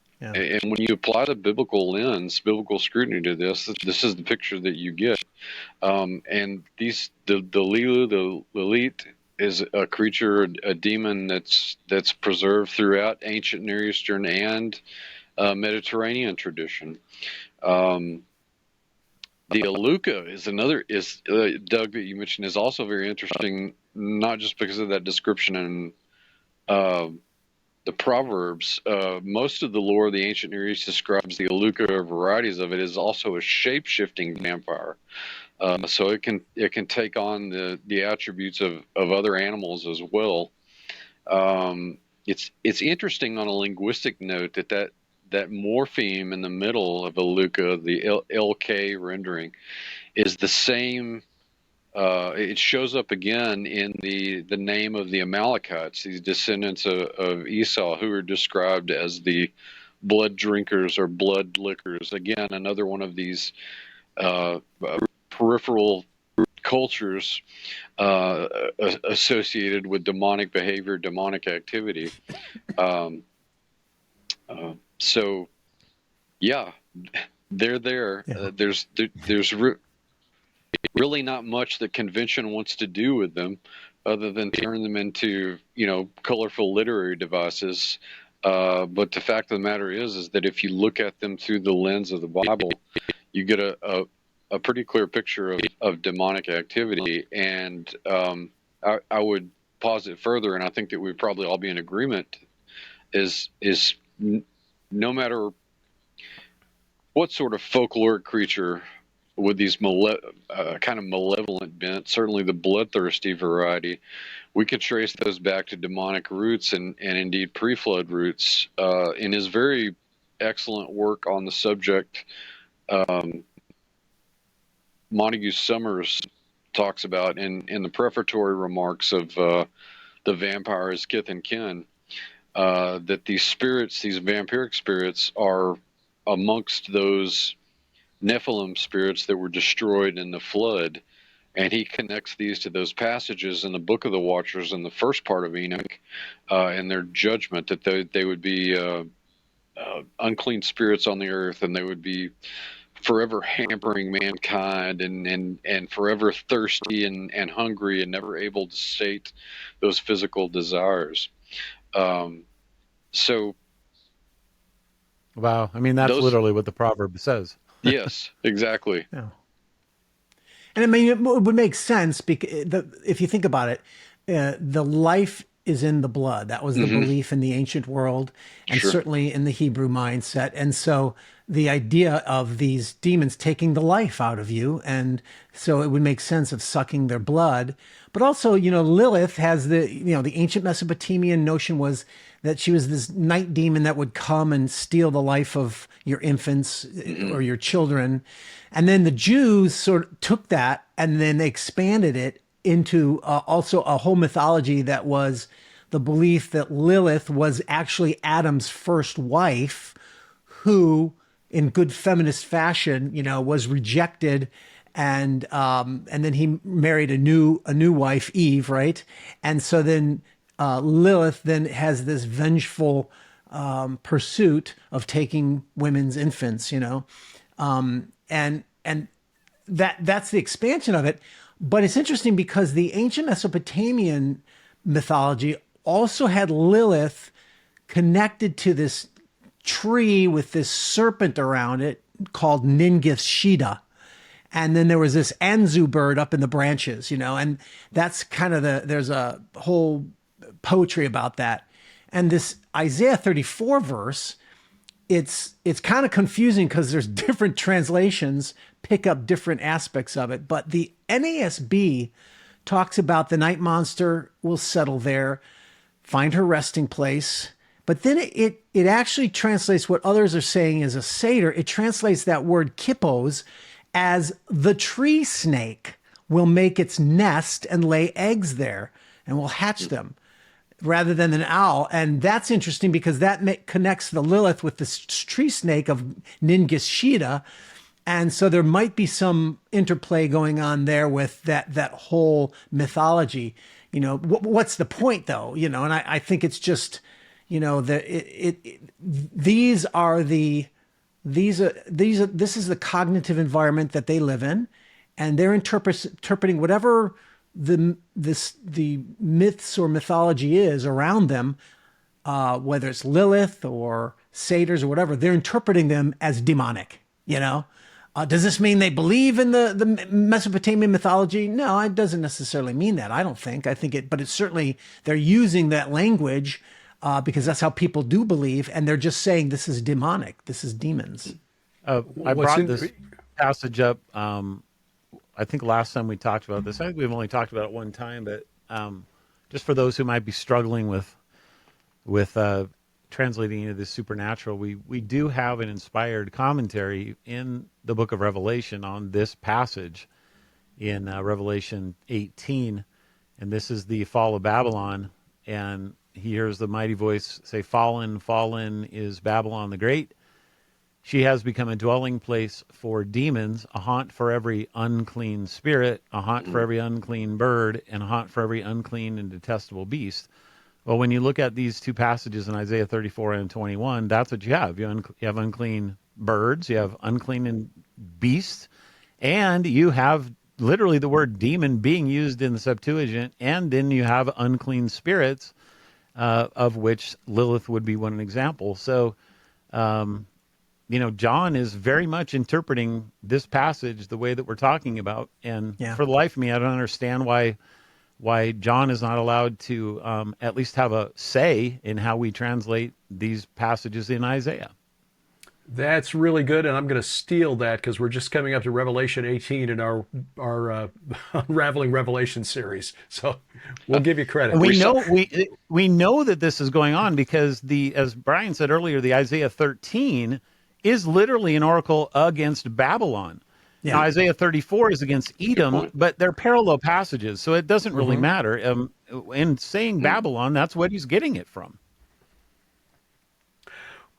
when you apply the biblical lens, biblical scrutiny to this is the picture that you get. And the Lilu, the Lilith, is a creature, a demon that's preserved throughout ancient Near Eastern and Mediterranean tradition. The Aluka is Doug, that you mentioned, is also very interesting, not just because of that description in the Proverbs. Most of the lore of the ancient Near East describes the Aluka, or varieties of it, as also a shape-shifting vampire. So it can take on the attributes of other animals as well. It's interesting on a linguistic note that morpheme in the middle of Aluka, the LK rendering, is the same. It shows up again in the name of the Amalekites, these descendants of Esau, who are described as the blood drinkers or blood lickers. Again, another one of these peripheral cultures associated with demonic behavior, demonic activity. So, yeah, they're there. Yeah. There's really not much that convention wants to do with them, other than turn them into colorful literary devices. But the fact of the matter is that if you look at them through the lens of the Bible, you get a pretty clear picture of demonic activity. And I would posit further, and I think that we'd probably all be in agreement, is no matter what sort of folkloric creature with these kind of malevolent bent, certainly the bloodthirsty variety, we could trace those back to demonic roots and indeed pre-flood roots. In his very excellent work on the subject, Montague Summers talks about in the prefatory remarks of the vampires Kith and Kin, that these spirits, these vampiric spirits, are amongst those Nephilim spirits that were destroyed in the flood. And he connects these to those passages in the Book of the Watchers in the first part of Enoch, and their judgment, that they would be unclean spirits on the earth, and they would be forever hampering mankind and forever thirsty and hungry and never able to sate those physical desires. So Wow. I mean, that's those, literally what the proverb says. yes, exactly. Yeah. And I mean, it would make sense because if you think about it, the life is in the blood. That was the belief in the ancient world, and Sure. certainly in the Hebrew mindset. And so the idea of these demons taking the life out of you, and so it would make sense of sucking their blood. But also, Lilith has the ancient Mesopotamian notion was that she was this night demon that would come and steal the life of your infants or your children. And then the Jews sort of took that and then they expanded it into also a whole mythology that was the belief that Lilith was actually Adam's first wife, who, in good feminist fashion, was rejected, and then he married a new wife, Eve, right? And so then Lilith then has this vengeful pursuit of taking women's infants, and that's the expansion of it. But it's interesting because the ancient Mesopotamian mythology also had Lilith connected to this tree with this serpent around it called Ningith-Shida. And then there was this Anzu bird up in the branches, and that's kind of there's a whole poetry about that. And this Isaiah 34 verse, it's kind of confusing because there's different translations pick up different aspects of it. But the NASB talks about the night monster will settle there, find her resting place. But then it actually translates what others are saying as a satyr. It translates that word kippos as the tree snake will make its nest and lay eggs there and will hatch them, rather than an owl. And that's interesting because that connects the Lilith with this tree snake of Ningith-Shida. And so there might be some interplay going on there with that whole mythology. What's the point though? And I think it's just, this is the cognitive environment that they live in, and they're interpreting whatever the myths or mythology is around them, whether it's Lilith or satyrs or whatever. They're interpreting them as demonic. Does this mean they believe in the Mesopotamian mythology? No, it doesn't necessarily mean that. I don't think. But it's certainly they're using that language because that's how people do believe, and they're just saying this is demonic. This is demons. I brought this passage up. I think last time we talked about this. I think we've only talked about it one time, but just for those who might be struggling with translating into the supernatural, we do have an inspired commentary in the book of Revelation on this passage in Revelation 18, and this is the fall of Babylon, and he hears the mighty voice say, "Fallen, fallen is Babylon the Great. She has become a dwelling place for demons, a haunt for every unclean spirit, a haunt for every unclean bird, and a haunt for every unclean and detestable beast." Well, when you look at these two passages in Isaiah 34 and 21, that's what you have. You have unclean birds, you have unclean and beasts, and you have literally the word demon being used in the Septuagint, and then you have unclean spirits, of which Lilith would be one example. So, John is very much interpreting this passage the way that we're talking about. And for the life of me, I don't understand why John is not allowed to at least have a say in how we translate these passages in Isaiah. That's really good, and I'm going to steal that because we're just coming up to Revelation 18 in our Unraveling Revelation series. So we'll give you credit. We know that this is going on because as Brian said earlier, the Isaiah 13 is literally an oracle against Babylon. Yeah. Now, Isaiah 34 is against Edom, but they're parallel passages, so it doesn't really matter. In saying Babylon, that's what he's getting it from.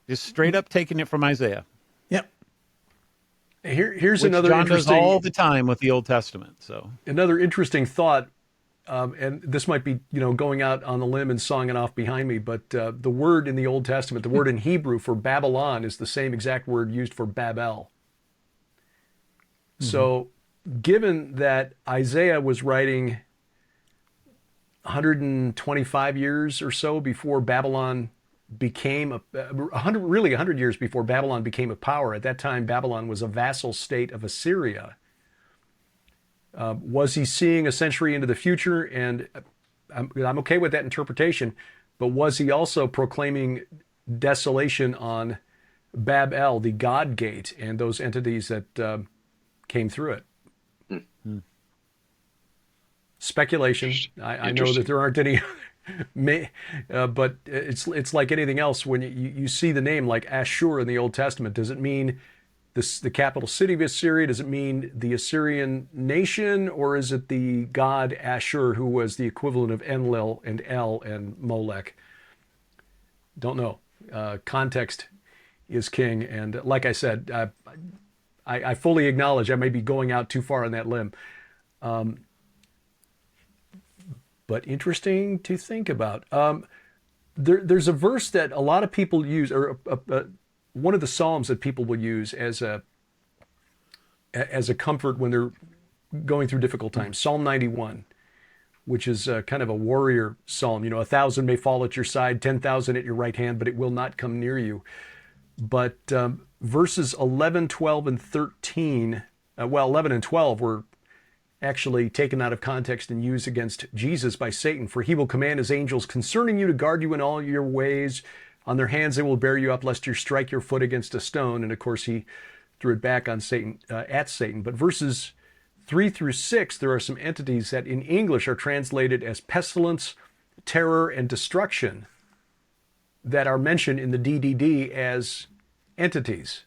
Just straight up taking it from Isaiah. Yep. Here's which another John interesting, does all the time with the Old Testament. So another interesting thought, and this might be going out on the limb and songing off behind me, but the word in the Old Testament, the word in Hebrew for Babylon, is the same exact word used for Babel. So given that Isaiah was writing 125 years or so before Babylon became 100 years before Babylon became a power. At that time, Babylon was a vassal state of Assyria. Was he seeing a century into the future? And I'm okay with that interpretation, but was he also proclaiming desolation on Bab-el, the God Gate, and those entities that came through it? Speculation. I know that there aren't any, but it's like anything else. When you see the name like Ashur in the Old Testament, does it mean the capital city of Assyria? Does it mean the Assyrian nation, or is it the god Ashur, who was the equivalent of Enlil and El and Molech? Don't know. Context is king, and like I said, I fully acknowledge I may be going out too far on that limb. But interesting to think about. There's a verse that a lot of people use, or one of the Psalms that people will use as a comfort when they're going through difficult times. Psalm 91, which is kind of a warrior psalm. 1,000 may fall at your side, 10,000 at your right hand, but it will not come near you. But verses 11, 12, and 13, 11 and 12 were actually taken out of context and used against Jesus by Satan. For he will command his angels concerning you to guard you in all your ways. On their hands they will bear you up, lest you strike your foot against a stone. And of course he threw it back on Satan, at Satan. But verses 3 through 6, there are some entities that in English are translated as pestilence, terror, and destruction that are mentioned in the DDD as entities.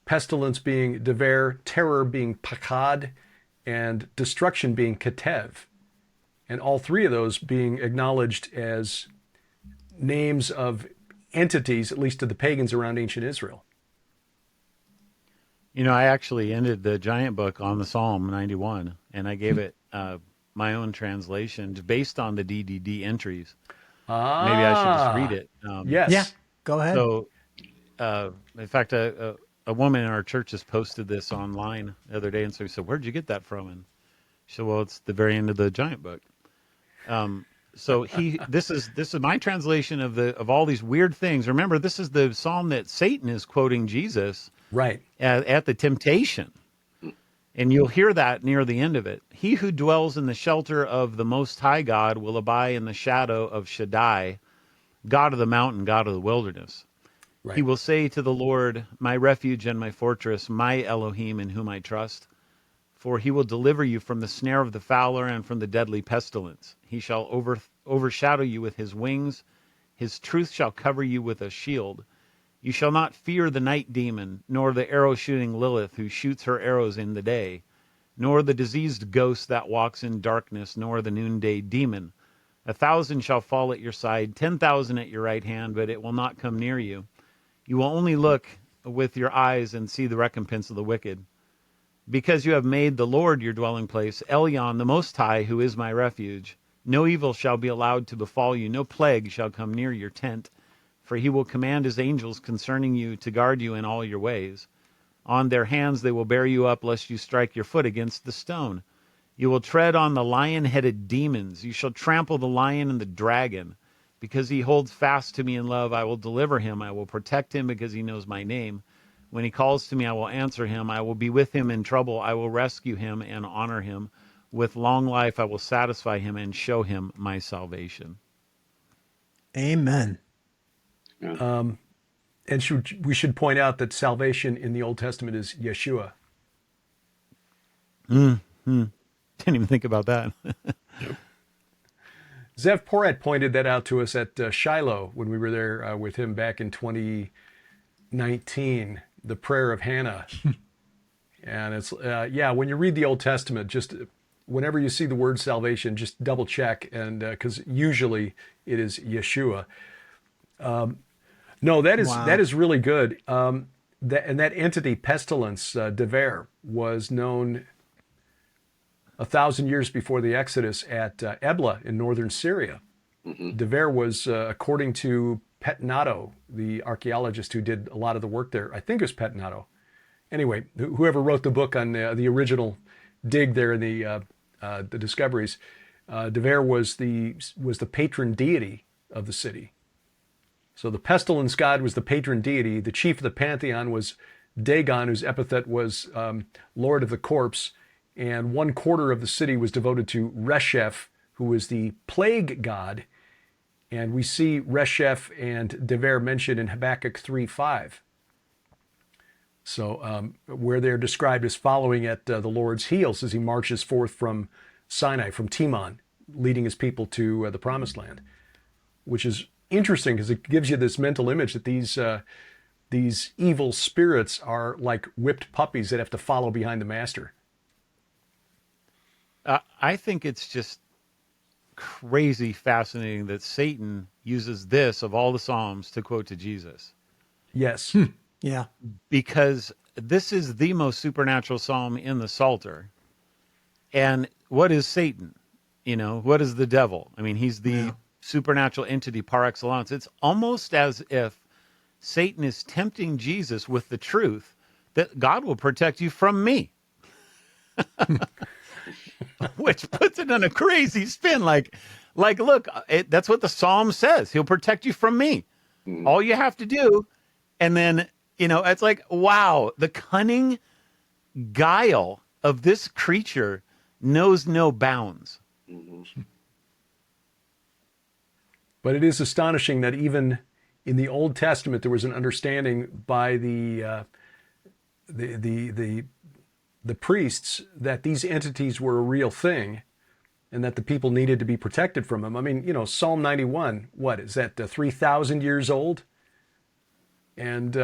Pestilence being dever, terror being pakad, and destruction being Ketev, and all three of those being acknowledged as names of entities, at least to the pagans around ancient Israel. I actually ended the giant book on the Psalm 91, and I gave it my own translation based on the DDD entries. Maybe I should just read it. Yes. Yeah, go ahead. So, in fact, a woman in our church has posted this online the other day, and so we said, "Where'd you get that from?" And she said, "Well, it's the very end of the giant book." So this is my translation of all these weird things. Remember, this is the psalm that Satan is quoting Jesus Right at the temptation, and you'll hear that near the end of it. He who dwells in the shelter of the Most High God will abide in the shadow of Shaddai, God of the mountain, God of the wilderness. Right. He will say to the Lord, my refuge and my fortress, my Elohim in whom I trust. For he will deliver you from the snare of the fowler and from the deadly pestilence. He shall overshadow you with his wings. His truth shall cover you with a shield. You shall not fear the night demon, nor the arrow-shooting Lilith who shoots her arrows in the day, nor the diseased ghost that walks in darkness, nor the noonday demon. 1,000 shall fall at your side, 10,000 at your right hand, but it will not come near you. You will only look with your eyes and see the recompense of the wicked. Because you have made the Lord your dwelling place, Elyon, the Most High, who is my refuge, no evil shall be allowed to befall you, no plague shall come near your tent. For he will command his angels concerning you to guard you in all your ways. On their hands they will bear you up, lest you strike your foot against the stone. You will tread on the lion-headed demons. You shall trample the lion and the dragon. Because he holds fast to me in love, I will deliver him. I will protect him because he knows my name. When he calls to me, I will answer him. I will be with him in trouble. I will rescue him and honor him. With long life, I will satisfy him and show him my salvation. Amen. And we should point out that salvation in the Old Testament is Yeshua. Didn't even think about that. Zev Porat pointed that out to us at Shiloh when we were there with him back in 2019, the prayer of Hannah. And it's, when you read the Old Testament, just whenever you see the word salvation, just double check, and because usually it is Yeshua. No, that is really good. That entity, pestilence, dever, was known 1,000 years before the Exodus at Ebla in northern Syria. Dever was, according to Petnato, the archaeologist who did a lot of the work there, I think it was Petnato, Anyway, whoever wrote the book on the original dig there in the discoveries, Dever was the patron deity of the city. So the pestilence god was the patron deity. The chief of the pantheon was Dagon, whose epithet was Lord of the Corpse, and 1/4 of the city was devoted to Resheph, who was the plague god. And we see Resheph and Dever mentioned in Habakkuk 3:5. So where they're described as following at the Lord's heels as he marches forth from Sinai, from Timon, leading his people to the Promised Land, which is interesting because it gives you this mental image that these evil spirits are like whipped puppies that have to follow behind the master. I think it's just crazy fascinating that Satan uses this of all the Psalms to quote to Jesus. Yes. Yeah. Because this is the most supernatural psalm in the Psalter. And what is Satan? What is the devil? I mean, he's the supernatural entity par excellence. It's almost as if Satan is tempting Jesus with the truth that God will protect you from me. Which puts it on a crazy spin. Like, look, that's what the Psalm says. He'll protect you from me. All you have to do. And then, it's like, wow, the cunning guile of this creature knows no bounds. But it is astonishing that even in the Old Testament, there was an understanding by the priests that these entities were a real thing and that the people needed to be protected from them. I mean, Psalm 91, what is that, 3,000 years old? And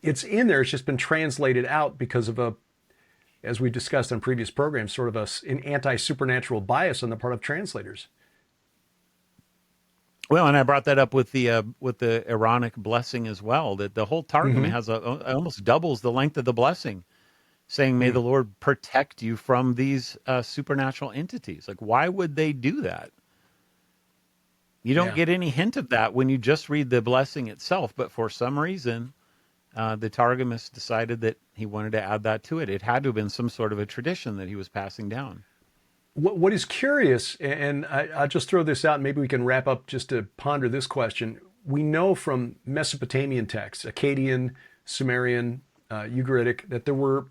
it's in there. It's just been translated out because of as we discussed on previous programs, sort of an anti-supernatural bias on the part of translators. Well, and I brought that up with the Aaronic blessing as well, that the whole Targum has almost doubles the length of the blessing, saying, may the Lord protect you from these supernatural entities. Like, why would they do that? You don't get any hint of that when you just read the blessing itself, but for some reason, the Targumist decided that he wanted to add that to it. It had to have been some sort of a tradition that he was passing down. What is curious, and I'll just throw this out, and maybe we can wrap up just to ponder this question. We know from Mesopotamian texts, Akkadian, Sumerian, Ugaritic, that there were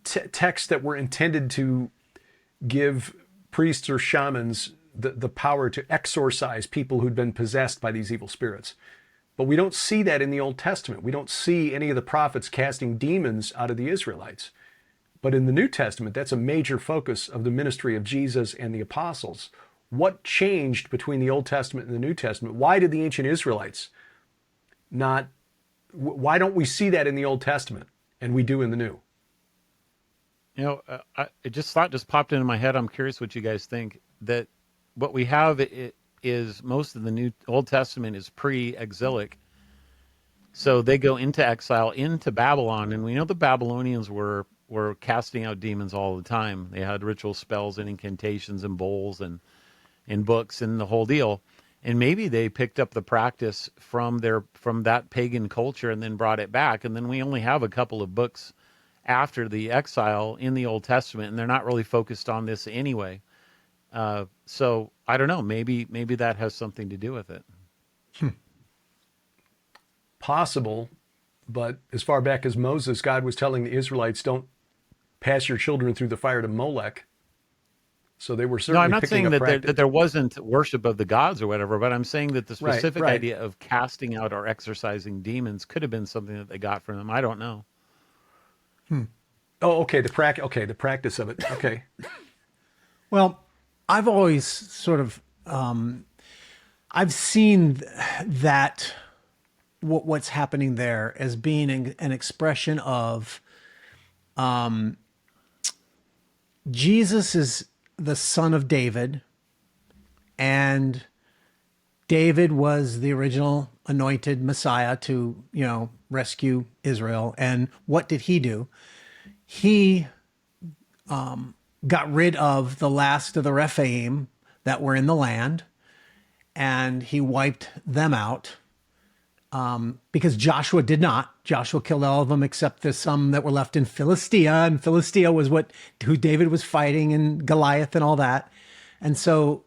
texts that were intended to give priests or shamans the power to exorcise people who'd been possessed by these evil spirits. But we don't see that in the Old Testament. We don't see any of the prophets casting demons out of the Israelites. But in the New Testament, that's a major focus of the ministry of Jesus and the apostles. What changed between the Old Testament and the New Testament? Why did the ancient Israelites why don't we see that in the Old Testament and we do in the New? Thought just popped into my head. I'm curious what you guys think, that what we have is most of the Old Testament is pre-exilic. So they go into exile, into Babylon, and we know the Babylonians were casting out demons all the time. They had ritual spells and incantations and bowls and books and the whole deal. And maybe they picked up the practice from that pagan culture and then brought it back. And then we only have a couple of books after the exile in the Old Testament, and they're not really focused on this anyway. So I don't know. Maybe that has something to do with it. Possible, but as far back as Moses, God was telling the Israelites, don't pass your children through the fire to Molech. So they were certainly. No, I'm not saying that there wasn't worship of the gods or whatever, but I'm saying that the specific idea of casting out or exorcising demons could have been something that they got from them. I don't know. Oh, okay. The practice of it. Okay. Well, I've always sort of, I've seen that what's happening there as being an expression of, Jesus is the son of David, and David was the original anointed Messiah to, rescue Israel. And what did he do? He got rid of the last of the Rephaim that were in the land, and he wiped them out. because Joshua did not. Joshua killed all of them except the some that were left in Philistia, and Philistia was who David was fighting, and Goliath and all that. And so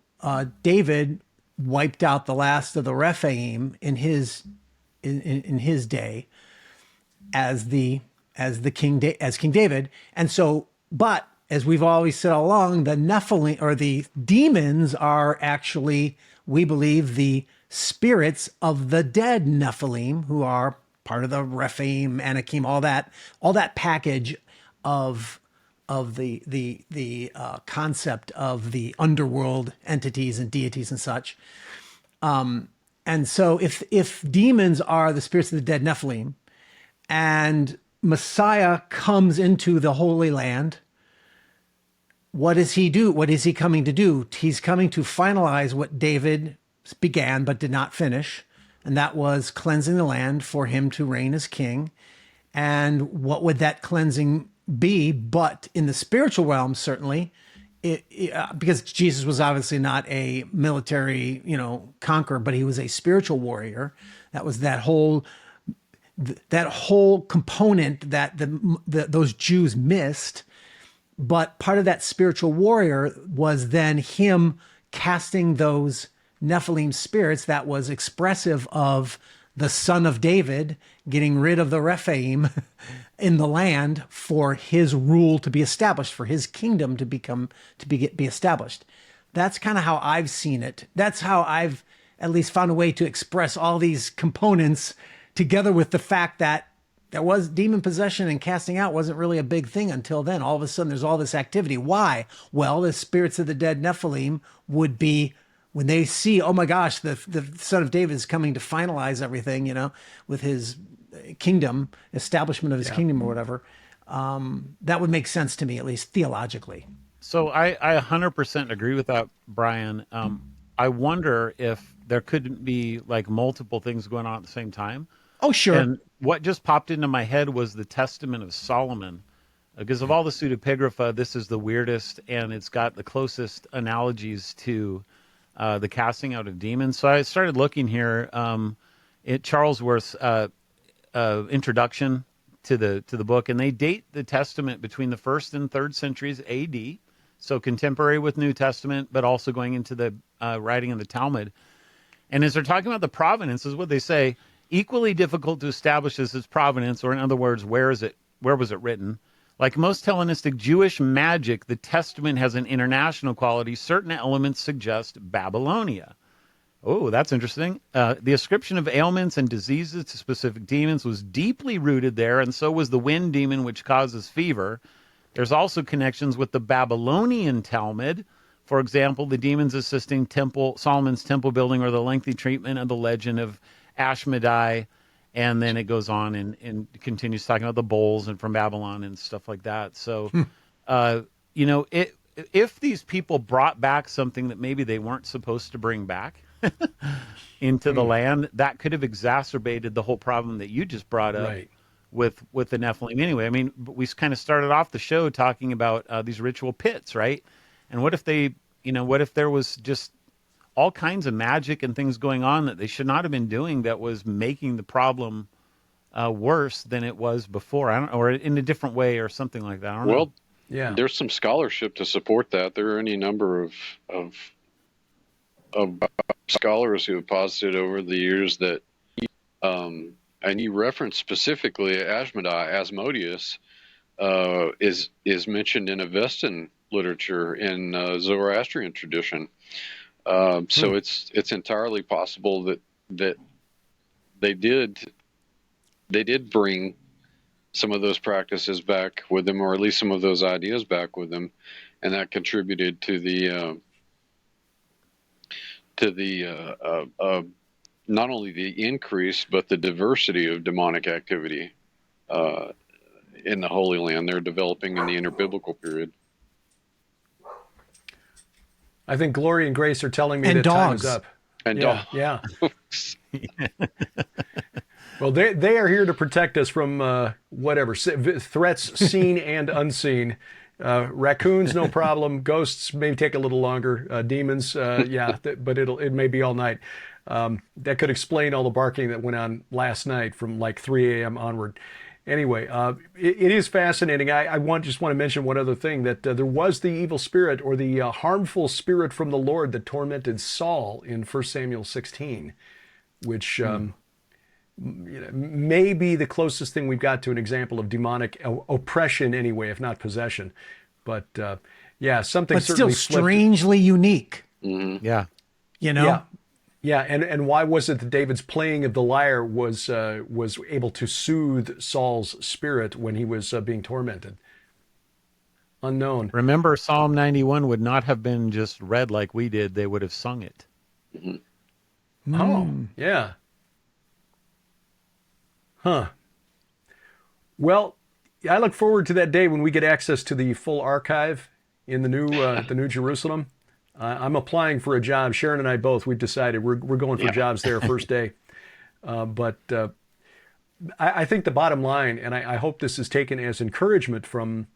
David wiped out the last of the Rephaim in his day as King David. And so, but as we've always said all along, the Nephilim, or the demons, are actually, we believe, the spirits of the dead Nephilim, who are part of the Rephaim, Anakim, all that package of the concept of the underworld entities and deities and such. And so if demons are the spirits of the dead Nephilim, and Messiah comes into the Holy Land, what does he do? What is he coming to do? He's coming to finalize what David began but did not finish, and that was cleansing the land for him to reign as king. And what would that cleansing be? But in the spiritual realm, certainly, because Jesus was obviously not a military, conqueror, but he was a spiritual warrior. That was that whole component that those Jews missed. But part of that spiritual warrior was then him casting those Nephilim spirits that was expressive of the son of David getting rid of the Rephaim in the land for his rule to be established, for his kingdom to be established. That's kind of how I've seen it. That's how I've at least found a way to express all these components together with the fact that there was demon possession, and casting out wasn't really a big thing until then. All of a sudden, there's all this activity. Why? Well, the spirits of the dead Nephilim would be, when they see, oh my gosh, the son of David is coming to finalize everything, with his kingdom, establishment of his kingdom or whatever. That would make sense to me, at least theologically. So I 100% agree with that, Brian. I wonder if there could be like multiple things going on at the same time. Oh, sure. And what just popped into my head was the Testament of Solomon. Because of all the pseudepigrapha, this is the weirdest, and it's got the closest analogies to the casting out of demons. So I started looking here at Charlesworth's introduction to the book, and they date the Testament between the 1st and 3rd centuries AD, so contemporary with New Testament, but also going into the writing of the Talmud. And as they're talking about the provenance, is what they say, equally difficult to establish as its provenance, or in other words, where was it written? Like most Hellenistic Jewish magic, the Testament has an international quality. Certain elements suggest Babylonia. Oh, that's interesting. The ascription of ailments and diseases to specific demons was deeply rooted there, and so was the wind demon, which causes fever. There's also connections with the Babylonian Talmud. For example, the demons assisting Solomon's temple building, or the lengthy treatment of the legend of Ashmedai. And then it goes on and continues talking about the bowls and from Babylon and stuff like that. So, if these people brought back something that maybe they weren't supposed to bring back into the land, that could have exacerbated the whole problem that you just brought up with the Nephilim. Anyway, I mean, we kind of started off the show talking about these ritual pits, right? And what if there was just all kinds of magic and things going on that they should not have been doing that was making the problem worse than it was before, or in a different way or something like that. I don't know. Yeah, there's some scholarship to support that. There are any number of scholars who have posited over the years that, and you reference specifically Asmodeus, is mentioned in Avestan literature in Zoroastrian tradition. So it's entirely possible that they did bring some of those practices back with them, or at least some of those ideas back with them, and that contributed to the not only the increase but the diversity of demonic activity in the Holy Land they're developing in the interbiblical period. I think Glory and Grace are telling me that dogs. time is up. And Yeah. Well, they are here to protect us from whatever threats seen and unseen. Raccoons, no problem. Ghosts may take a little longer. Demons, but it may be all night. That could explain all the barking that went on last night from like 3 a.m. onward. Anyway, it is fascinating. I just want to mention one other thing, that there was the evil spirit, or the harmful spirit from the Lord that tormented Saul in 1 Samuel 16, which may be the closest thing we've got to an example of demonic oppression anyway, if not possession. But yeah, something but certainly still strangely unique. Mm-hmm. Yeah. You know? Yeah, and why was it that David's playing of the lyre was able to soothe Saul's spirit when he was being tormented? Unknown. Remember, Psalm 91 would not have been just read like we did. They would have sung it. Mm-hmm. Oh, yeah. Huh. Well, I look forward to that day when we get access to the full archive in the New Jerusalem. I'm applying for a job. Sharon and I both, we've decided we're going for jobs there first day. But I think the bottom line, and I hope this is taken as encouragement from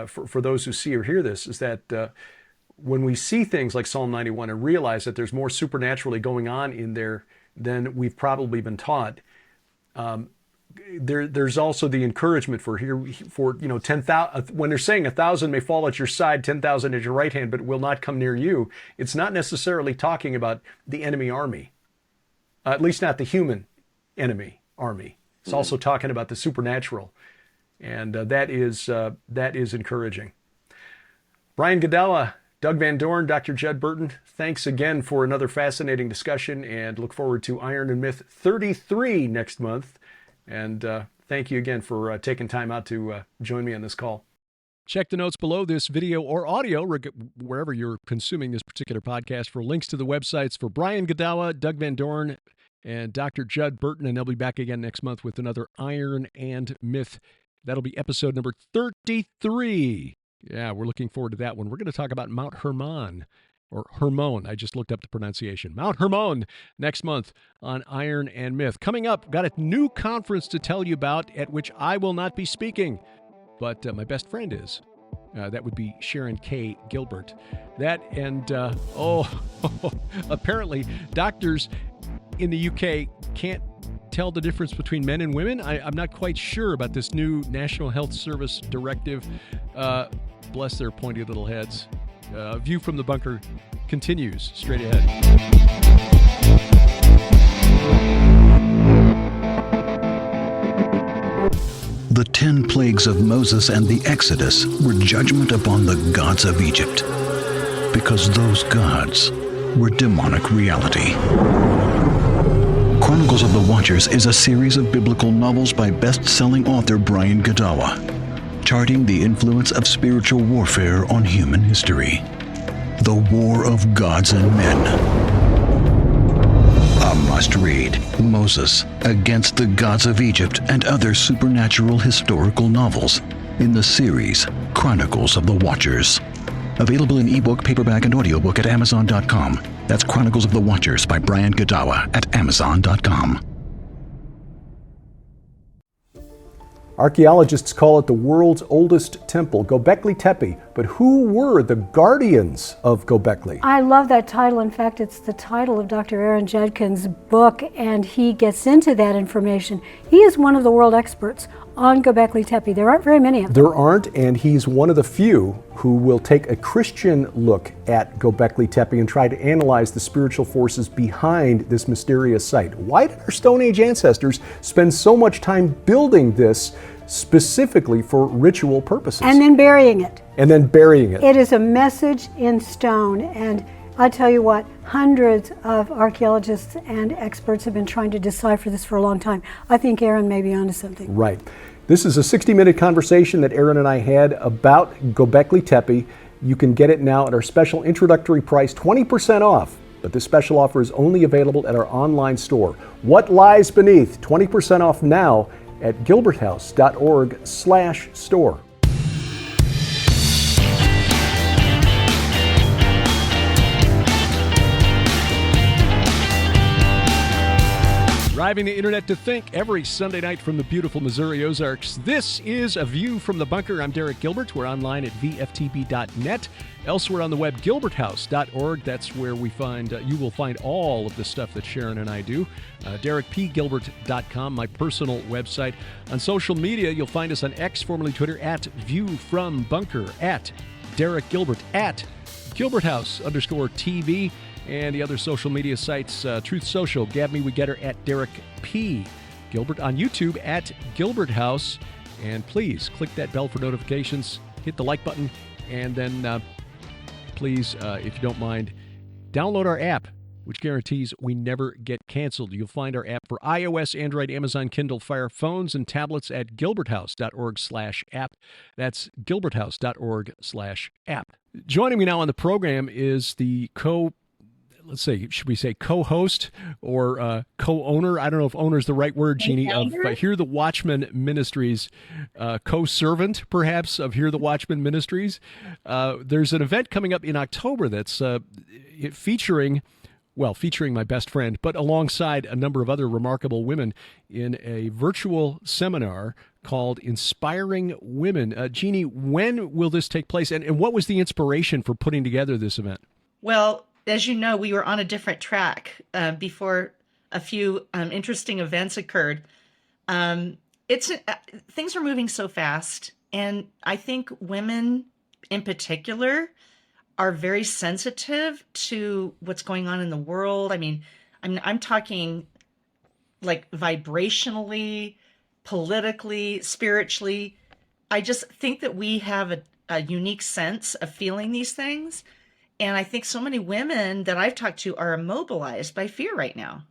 for those who see or hear this, is that when we see things like Psalm 91 and realize that there's more supernaturally going on in there than we've probably been taught, there's also the encouragement for 10,000, when they're saying 1,000 may fall at your side, 10,000 at your right hand, but will not come near you. It's not necessarily talking about the enemy army, at least not the human enemy army. It's also talking about the supernatural, and that is encouraging. Brian Godawa, Doug Van Dorn, Dr. Judd Burton, thanks again for another fascinating discussion, and look forward to Iron and Myth 33 next month. And thank you again for taking time out to join me on this call. Check the notes below this video or audio, wherever you're consuming this particular podcast, for links to the websites for Brian Godawa, Doug Van Dorn, and Dr. Judd Burton. And they'll be back again next month with another Iron and Myth. That'll be episode number 33. Yeah, we're looking forward to that one. We're going to talk about Mount Hermon. Or Hermon, I just looked up the pronunciation. Mount Hermon next month on Iron and Myth. Coming up, got a new conference to tell you about at which I will not be speaking, but my best friend is. That would be Sharon K. Gilbert. That and, apparently doctors in the UK can't tell the difference between men and women. I'm not quite sure about this new National Health Service directive. Bless their pointy little heads. View from the Bunker continues straight ahead. The 10 plagues of Moses and the Exodus were judgment upon the gods of Egypt, because those gods were demonic reality. Chronicles of the Watchers is a series of biblical novels by best-selling author Brian Godawa, charting the influence of spiritual warfare on human history. The War of Gods and Men. A must-read. Moses Against the Gods of Egypt and Other Supernatural Historical Novels in the series Chronicles of the Watchers. Available in ebook, paperback, and audiobook at Amazon.com. That's Chronicles of the Watchers by Brian Godawa at Amazon.com. Archaeologists call it the world's oldest temple, Göbekli Tepe. But who were the guardians of Göbekli? I love that title. In fact, it's the title of Dr. Aaron Judkin's book, and he gets into that information. He is one of the world experts on Göbekli Tepe. There aren't very many of them. There aren't, and he's one of the few who will take a Christian look at Göbekli Tepe and try to analyze the spiritual forces behind this mysterious site. Why did our Stone Age ancestors spend so much time building this specifically for ritual purposes? And then burying it. It is a message in stone, and I tell you what, hundreds of archaeologists and experts have been trying to decipher this for a long time. I think Aaron may be onto something. Right. This is a 60-minute conversation that Aaron and I had about Göbekli Tepe. You can get it now at our special introductory price, 20% off. But this special offer is only available at our online store. What lies beneath? 20% off now at gilberthouse.org/store. Driving the internet to think every Sunday night from the beautiful Missouri Ozarks. This is A View from the Bunker. I'm Derek Gilbert. We're online at vftb.net. Elsewhere on the web, gilberthouse.org. That's where you will find all of the stuff that Sharon and I do. DerekPGilbert.com, my personal website. On social media, you'll find us on X, formerly Twitter, at View from Bunker, at Derek Gilbert, at GilbertHouse_TV. And the other social media sites, Truth Social, Gab Me We Get Her at Derek P. Gilbert. On YouTube at Gilbert House. And please click that bell for notifications, hit the like button, and then please, if you don't mind, download our app, which guarantees we never get canceled. You'll find our app for iOS, Android, Amazon, Kindle, Fire phones, and tablets at gilberthouse.org/app. That's gilberthouse.org/app. Joining me now on the program is the co-host or co-owner? I don't know if owner is the right word, Jeannie, of Hear the Watchman Ministries, co-servant, perhaps, of Hear the Watchman Ministries. There's an event coming up in October that's featuring my best friend, but alongside a number of other remarkable women in a virtual seminar called Inspiring Women. Jeannie, when will this take place, and what was the inspiration for putting together this event? Well, as you know, we were on a different track before a few interesting events occurred. Things are moving so fast, and I think women in particular are very sensitive to what's going on in the world. I'm talking like vibrationally, politically, spiritually. I just think that we have a unique sense of feeling these things. And I think so many women that I've talked to are immobilized by fear right now.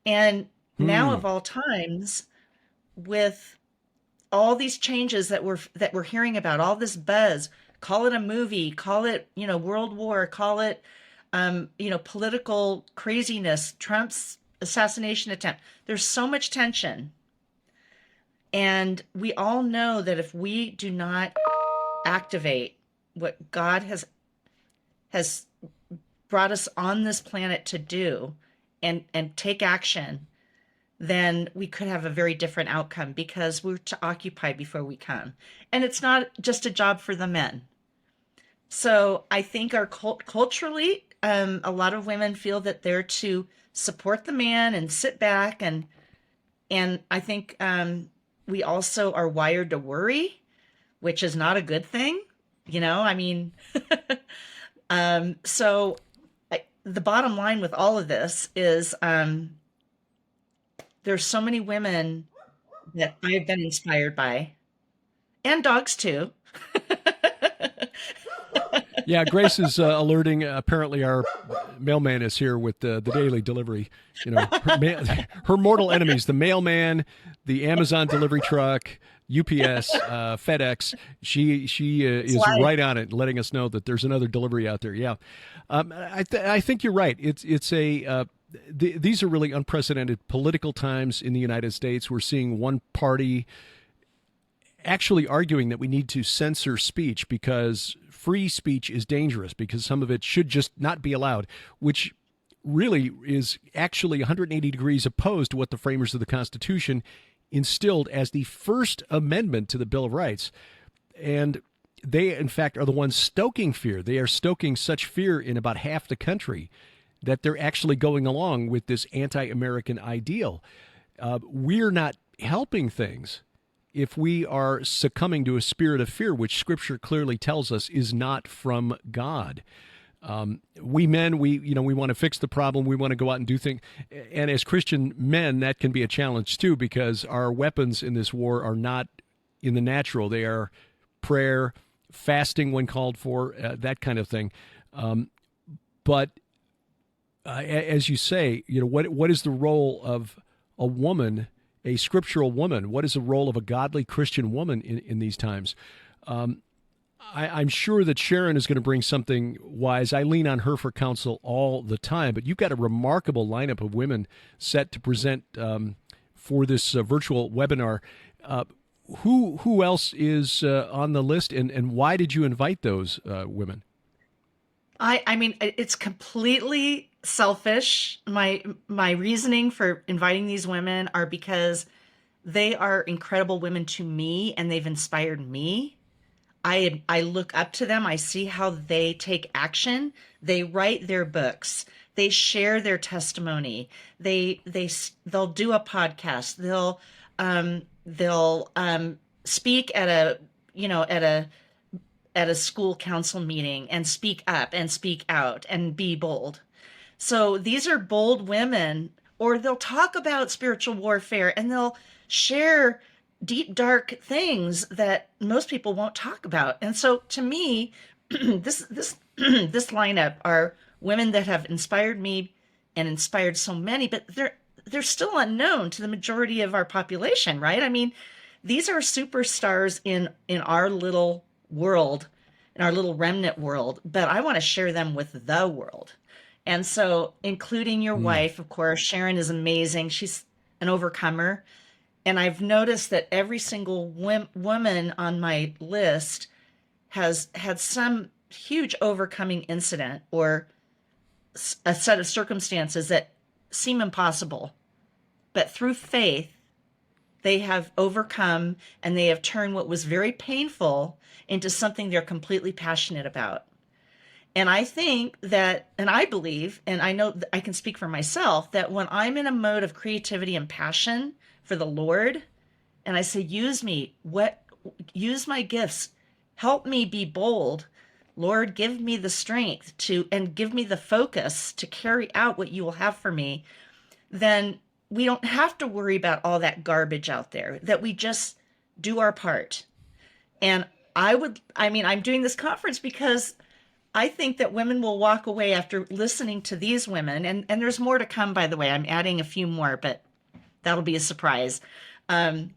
And now of all times, with all these changes that we're hearing about, all this buzz, call it a movie, call it, World War, call it, political craziness, Trump's assassination attempt. There's so much tension. And we all know that if we do not activate what God has brought us on this planet to do and take action, then we could have a very different outcome, because we're to occupy before we come. And it's not just a job for the men. So I think culturally, a lot of women feel that they're to support the man and sit back. And I think we also are wired to worry, which is not a good thing. So the bottom line with all of this is there's so many women that I've been inspired by, and dogs too. Yeah, Grace is alerting. Apparently, our mailman is here with the daily delivery. Her mortal enemies: the mailman, the Amazon delivery truck, UPS, FedEx. She is right on it, letting us know that there's another delivery out there. Yeah, I think you're right. These are really unprecedented political times in the United States. We're seeing one party actually arguing that we need to censor speech because free speech is dangerous, because some of it should just not be allowed, which really is actually 180 degrees opposed to what the framers of the Constitution instilled as the First Amendment to the Bill of Rights. And they, in fact, are the ones stoking fear. They are stoking such fear in about half the country that they're actually going along with this anti-American ideal. We're not helping things if we are succumbing to a spirit of fear, which Scripture clearly tells us is not from God. We men, we want to fix the problem. We want to go out and do things. And as Christian men, that can be a challenge too, because our weapons in this war are not in the natural. They are prayer, fasting when called for, that kind of thing. But as you say, what is the role of a woman, a scriptural woman? What is the role of a godly Christian woman in these times? I'm sure that Sharon is going to bring something wise. I lean on her for counsel all the time, but you've got a remarkable lineup of women set to present for this virtual webinar. Who else is on the list, and why did you invite those women? I mean, it's completely selfish. My reasoning for inviting these women are because they are incredible women to me, and they've inspired me. I look up to them. I see how they take action. They write their books. They share their testimony. They'll do a podcast. They'll speak at a school council meeting and speak up and speak out and be bold. So these are bold women, or they'll talk about spiritual warfare and they'll share deep, dark things that most people won't talk about. And so to me, this lineup are women that have inspired me and inspired so many, but they're still unknown to the majority of our population, right? I mean, these are superstars in our little world, in our little remnant world, but I want to share them with the world. And so, including your wife, of course, Sharon is amazing. She's an overcomer. And I've noticed that every single woman on my list has had some huge overcoming incident or a set of circumstances that seem impossible. But through faith, they have overcome, and they have turned what was very painful into something they're completely passionate about. And I think that, and I believe, and I know that I can speak for myself, that when I'm in a mode of creativity and passion for the Lord, and I say, use me, use my gifts, help me be bold. Lord, give me the strength and give me the focus to carry out what you will have for me. Then we don't have to worry about all that garbage out there, that we just do our part. And I'm doing this conference because I think that women will walk away after listening to these women, and there's more to come, by the way. I'm adding a few more, but that'll be a surprise. When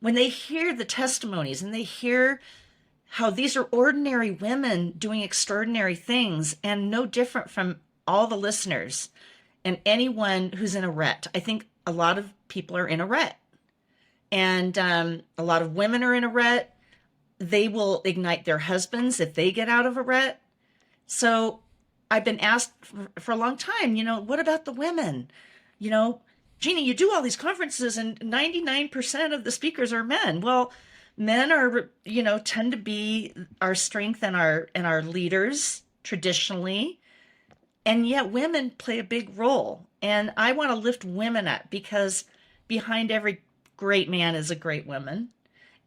they hear the testimonies and they hear how these are ordinary women doing extraordinary things, and no different from all the listeners and anyone who's in a rut. I think a lot of people are in a rut, and a lot of women are in a rut. They will ignite their husbands if they get out of a rut. So I've been asked for a long time, what about the women? Jeannie, you do all these conferences and 99% of the speakers are men. Well, men are, tend to be our strength and our leaders traditionally. And yet women play a big role. And I want to lift women up, because behind every great man is a great woman.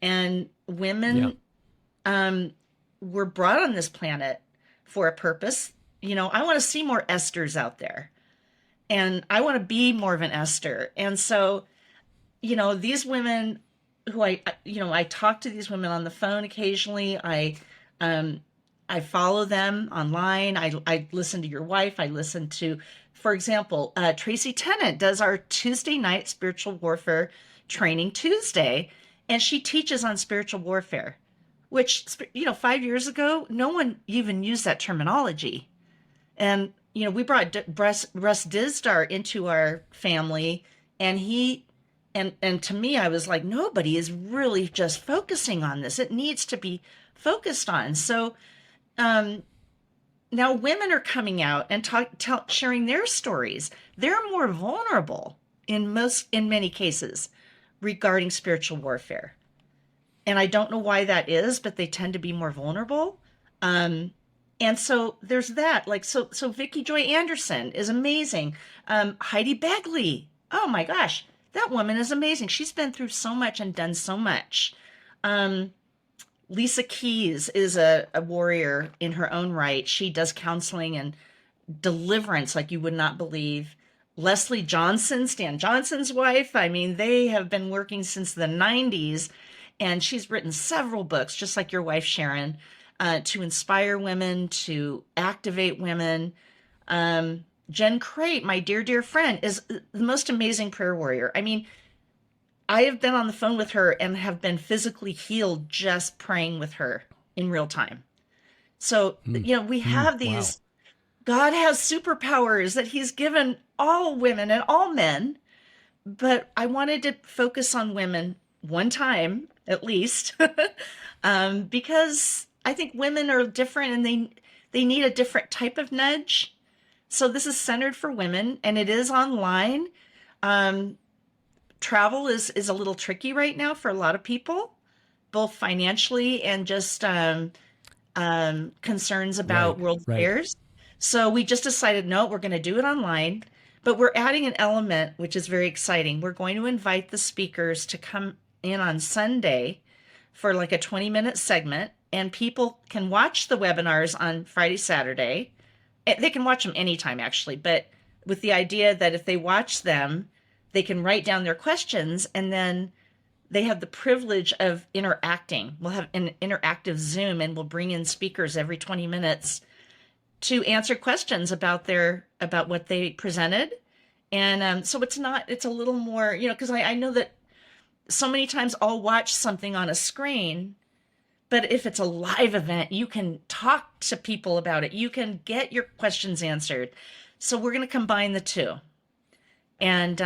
And women were brought on this planet for a purpose. I want to see more Esthers out there. And I want to be more of an Esther. And so, these women who I talk to these women on the phone occasionally. I follow them online. I listen to your wife. I listen to, for example, Tracy Tennant does our Tuesday night spiritual warfare training Tuesday. And she teaches on spiritual warfare, which, 5 years ago, no one even used that terminology. And, we brought Russ Dizdar into our family, and and to me, I was like, nobody is really just focusing on this. It needs to be focused on. So now women are coming out and sharing their stories. They're more vulnerable in many cases regarding spiritual warfare. And I don't know why that is, but they tend to be more vulnerable. And so there's that. So Vicki Joy Anderson is amazing. Heidi Begley. Oh my gosh, that woman is amazing. She's been through so much and done so much. Lisa Keys is a warrior in her own right. She does counseling and deliverance like you would not believe. Leslie Johnson, Stan Johnson's wife. I mean, they have been working since the 90s, and she's written several books, just like your wife, Sharon, to inspire women, to activate women. Jen Crate, my dear, dear friend, is the most amazing prayer warrior. I mean, I have been on the phone with her and have been physically healed just praying with her in real time. So, we have these, God has superpowers that he's given all women and all men, but I wanted to focus on women one time, at least, because I think women are different, and they need a different type of nudge. So this is centered for women, and it is online. Travel is a little tricky right now for a lot of people, both financially and just concerns about world affairs. So we just decided, no, we're going to do it online, but we're adding an element which is very exciting. We're going to invite the speakers to come in on Sunday for like a 20-minute segment, and people can watch the webinars on Friday, Saturday. They can watch them anytime, actually, but with the idea that if they watch them, they can write down their questions, and then they have the privilege of interacting. We'll have an interactive Zoom, and we'll bring in speakers every 20 minutes to answer questions about what they presented. And so it's a little more, because I know that so many times I'll watch something on a screen, but if it's a live event, you can talk to people about it. You can get your questions answered. So we're going to combine the two. And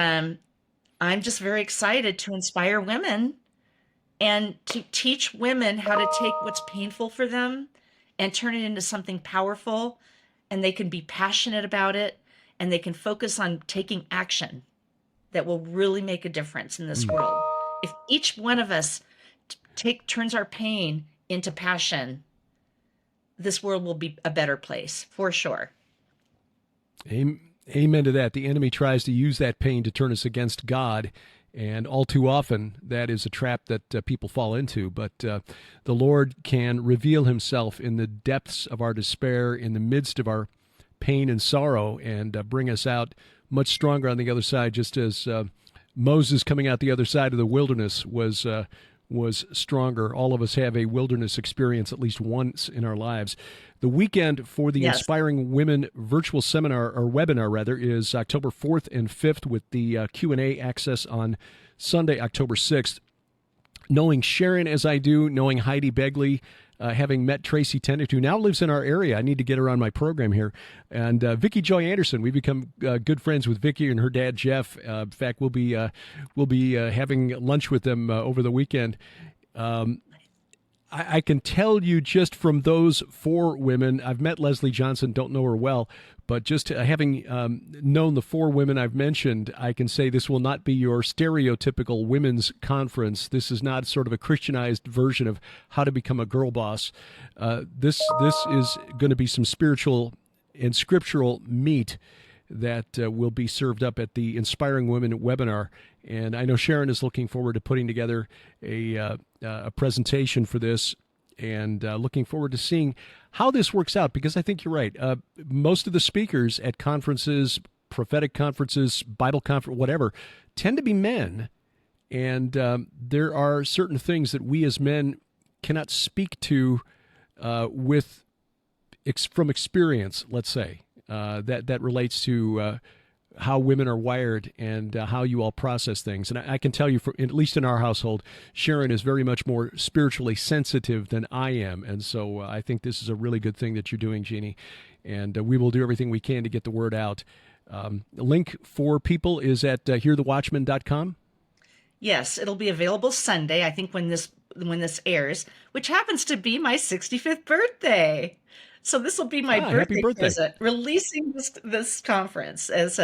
I'm just very excited to inspire women and to teach women how to take what's painful for them and turn it into something powerful. And they can be passionate about it, and they can focus on taking action that will really make a difference in this world. If each one of us turns our pain into passion, this world will be a better place, for sure. Amen to that. The enemy tries to use that pain to turn us against God, and all too often that is a trap that people fall into. But the Lord can reveal himself in the depths of our despair, in the midst of our pain and sorrow, and bring us out much stronger on the other side, just as Moses coming out the other side of the wilderness was stronger. All of us have a wilderness experience at least once in our lives. The weekend for the Inspiring Women virtual seminar, or webinar rather, is October 4th and 5th, with the Q&A access on Sunday, October 6th. Knowing Sharon as I do, knowing Heidi Begley, having met Tracy Tennant, who now lives in our area. I need to get her on my program here. And Vicki Joy Anderson. We've become good friends with Vicki and her dad, Jeff. In fact, we'll be having lunch with them over the weekend. I can tell you just from those four women, I've met Leslie Johnson, don't know her well, but just having known the four women I've mentioned, I can say this will not be your stereotypical women's conference. This is not sort of a Christianized version of how to become a girl boss. This is going to be some spiritual and scriptural meat that will be served up at the Inspiring Women webinar. And I know Sharon is looking forward to putting together a presentation for this, and looking forward to seeing how this works out, because I think you're right. Most of the speakers at conferences, prophetic conferences, Bible conference, whatever, tend to be men. And there are certain things that we as men cannot speak to from experience, let's say, that relates to how women are wired and how you all process things. And I can tell you, at least in our household, Sharon is very much more spiritually sensitive than I am. And so I think this is a really good thing that you're doing, Jeannie. And we will do everything we can to get the word out. The link for people is at hearthewatchman.com. Yes, it'll be available Sunday, I think, when this airs, which happens to be my 65th birthday. So this will be my birthday present, releasing this conference as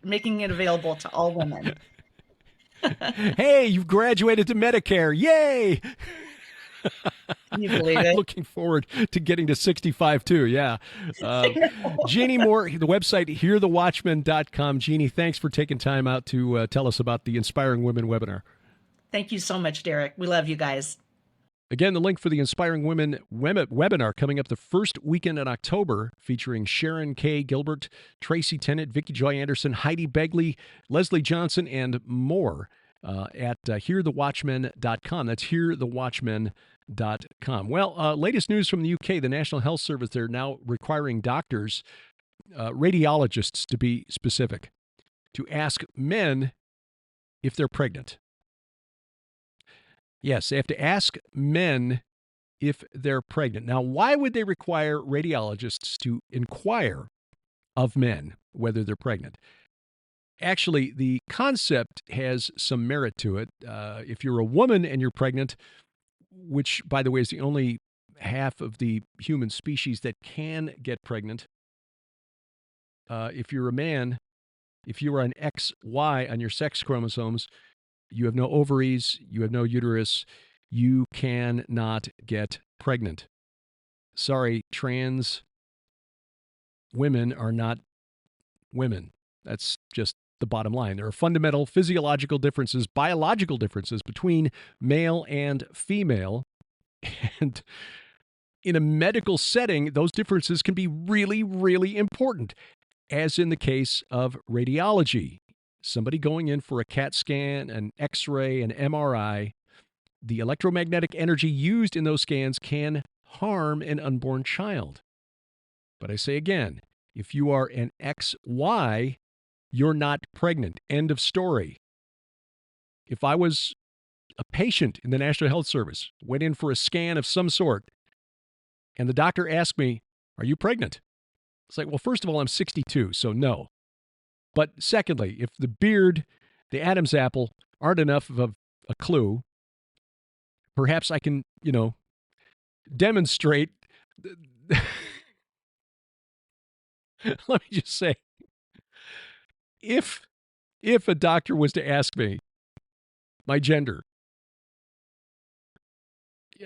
making it available to all women. Hey, you've graduated to Medicare. Yay! Can you believe it? I'm looking forward to getting to 65 too. Yeah. Jeannie Moore, the website, hearthewatchman.com. Jeannie, thanks for taking time out to tell us about the Inspiring Women webinar. Thank you so much, Derek. We love you guys. Again, the link for the Inspiring Women webinar coming up the first weekend in October, featuring Sharon K. Gilbert, Tracy Tennant, Vicki Joy Anderson, Heidi Begley, Leslie Johnson, and more at hearthewatchman.com. That's hearthewatchman.com. Well, latest news from the UK, the National Health Service, they're now requiring doctors, radiologists to be specific, to ask men if they're pregnant. Yes, they have to ask men if they're pregnant. Now, why would they require radiologists to inquire of men whether they're pregnant? Actually, the concept has some merit to it. If you're a woman and you're pregnant, which, by the way, is the only half of the human species that can get pregnant. If you're a man, if you are an XY on your sex chromosomes, you have no ovaries, you have no uterus, you cannot get pregnant. Sorry, trans women are not women. That's just the bottom line. There are fundamental physiological differences, biological differences between male and female. And in a medical setting, those differences can be really, really important, as in the case of radiology. Somebody going in for a CAT scan, an X-ray, an MRI, the electromagnetic energy used in those scans can harm an unborn child. But I say again, if you are an XY, you're not pregnant. End of story. If I was a patient in the National Health Service, went in for a scan of some sort, and the doctor asked me, "Are you pregnant?" It's like, well, first of all, I'm 62, so no. But secondly, if the beard, the Adam's apple aren't enough of a clue, perhaps I can, demonstrate. Let me just say, if a doctor was to ask me my gender,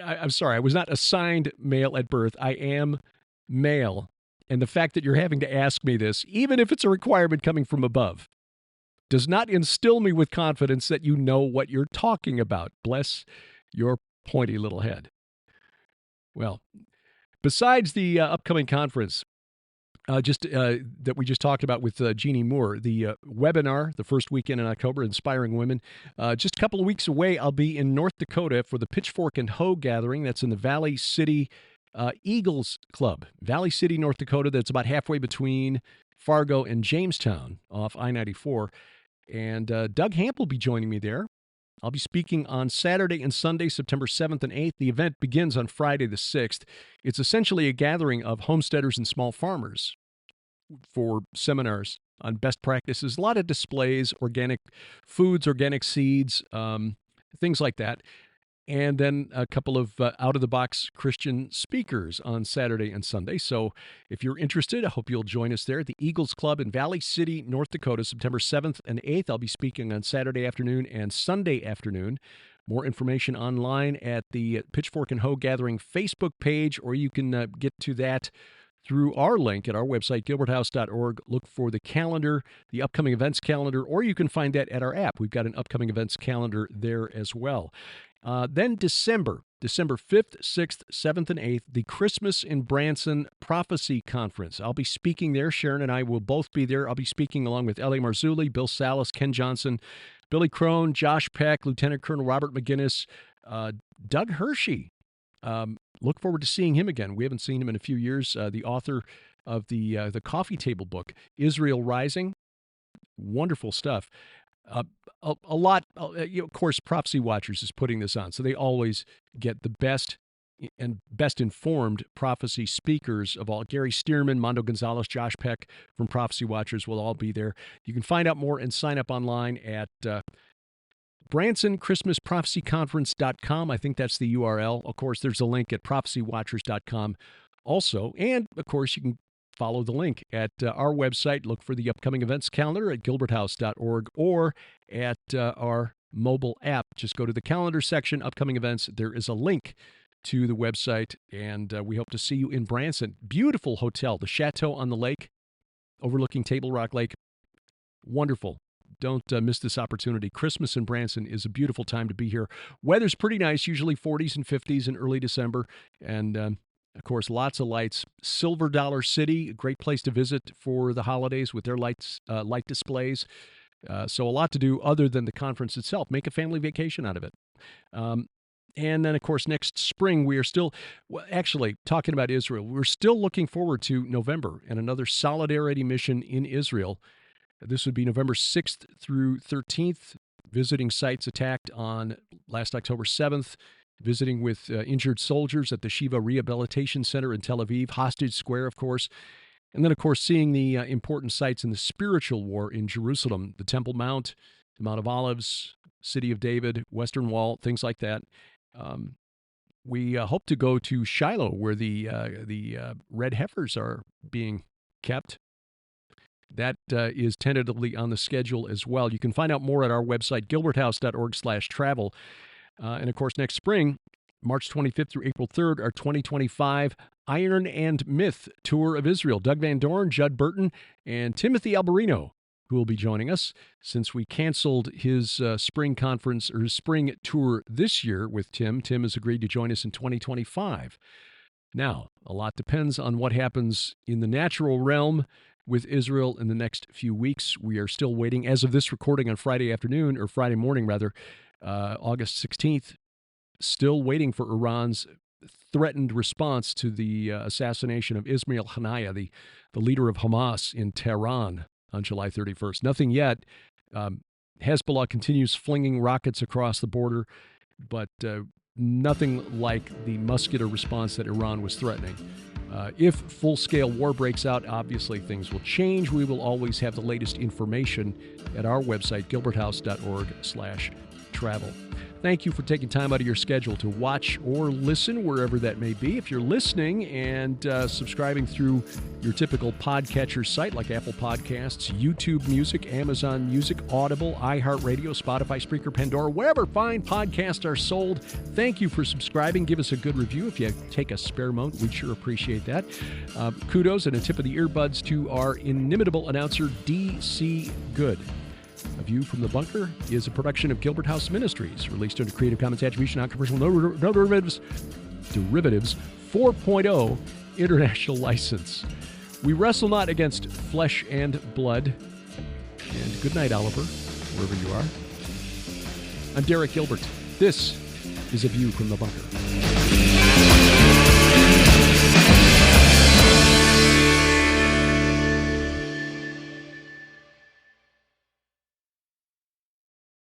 I'm sorry, I was not assigned male at birth. I am male. And the fact that you're having to ask me this, even if it's a requirement coming from above, does not instill me with confidence that you know what you're talking about. Bless your pointy little head. Well, besides the upcoming conference, that we just talked about with Jeannie Moore, the webinar, the first weekend in October, Inspiring Women. Just a couple of weeks away, I'll be in North Dakota for the Pitchfork and Hoe gathering. That's in the Valley City Eagles Club. Valley City, North Dakota. That's about halfway between Fargo and Jamestown off I-94. And Doug Hamp will be joining me there. I'll be speaking on Saturday and Sunday, September 7th and 8th. The event begins on Friday the 6th. It's essentially a gathering of homesteaders and small farmers for seminars on best practices, a lot of displays, organic foods, organic seeds, things like that. And then a couple of out-of-the-box Christian speakers on Saturday and Sunday. So if you're interested, I hope you'll join us there at the Eagles Club in Valley City, North Dakota, September 7th and 8th. I'll be speaking on Saturday afternoon and Sunday afternoon. More information online at the Pitchfork and Hoe Gathering Facebook page, or you can get to that through our link at our website, gilberthouse.org. Look for the calendar, the upcoming events calendar, or you can find that at our app. We've got an upcoming events calendar there as well. Then December 5th, 6th, 7th, and 8th, the Christmas in Branson Prophecy Conference. I'll be speaking there. Sharon and I will both be there. I'll be speaking along with Ellie Marzulli, Bill Salas, Ken Johnson, Billy Crone, Josh Peck, Lieutenant Colonel Robert McGinnis, Doug Hershey. Look forward to seeing him again. We haven't seen him in a few years. The author of the Coffee Table book, Israel Rising. Wonderful stuff. A lot, of course, Prophecy Watchers is putting this on, so they always get the best and best informed prophecy speakers of all. Gary Stearman, Mondo Gonzalez, Josh Peck from Prophecy Watchers will all be there. You can find out more and sign up online at BransonChristmasProphecyConference.com. I think that's the URL. Of course, there's a link at ProphecyWatchers.com also. And, of course, you can follow the link at our website. Look for the upcoming events calendar at gilberthouse.org or at our mobile app. Just go to the calendar section, upcoming events. There is a link to the website, and we hope to see you in Branson. Beautiful hotel, the Chateau on the Lake, overlooking Table Rock Lake. Wonderful. Don't miss this opportunity. Christmas in Branson is a beautiful time to be here. Weather's pretty nice, usually 40s and 50s in early December, and of course, lots of lights. Silver Dollar City, a great place to visit for the holidays with their light displays. So a lot to do other than the conference itself. Make a family vacation out of it. And then, of course, next spring, we are still, actually, talking about Israel, we're still looking forward to November and another solidarity mission in Israel. This would be November 6th through 13th, visiting sites attacked on last October 7th, visiting with injured soldiers at the Shiva Rehabilitation Center in Tel Aviv, Hostage Square, of course. And then, of course, seeing the important sites in the spiritual war in Jerusalem, the Temple Mount, the Mount of Olives, City of David, Western Wall, things like that. we hope to go to Shiloh, where the red heifers are being kept. That is tentatively on the schedule as well. You can find out more at our website, gilberthouse.org/travel. And of course, next spring, March 25th through April 3rd, our 2025 Iron and Myth Tour of Israel. Doug Van Dorn, Judd Burton, and Timothy Alberino, who will be joining us since we canceled his spring conference or his spring tour this year with Tim. Tim has agreed to join us in 2025. Now, a lot depends on what happens in the natural realm with Israel in the next few weeks. We are still waiting, as of this recording on Friday afternoon, or Friday morning rather, August 16th, still waiting for Iran's threatened response to the assassination of Ismail Haniyeh, the leader of Hamas in Tehran on July 31st. Nothing yet. Hezbollah continues flinging rockets across the border, but nothing like the muscular response that Iran was threatening. If full-scale war breaks out, obviously things will change. We will always have the latest information at our website, gilberthouse.org/travel. Thank you for taking time out of your schedule to watch or listen wherever that may be. If you're listening and subscribing through your typical podcatcher site like Apple Podcasts, YouTube Music, Amazon Music, Audible, iHeartRadio, Spotify, Spreaker, Pandora, wherever fine podcasts are sold, thank you for subscribing. Give us a good review if you take a spare moment. We'd sure appreciate that. Kudos and a tip of the earbuds to our inimitable announcer, D.C. Good. A View from the Bunker is a production of Gilbert House Ministries, released under Creative Commons Attribution, Non-Commercial, No Derivatives 4.0 International License. We wrestle not against flesh and blood. And good night, Oliver, wherever you are. I'm Derek Gilbert. This is A View from the Bunker.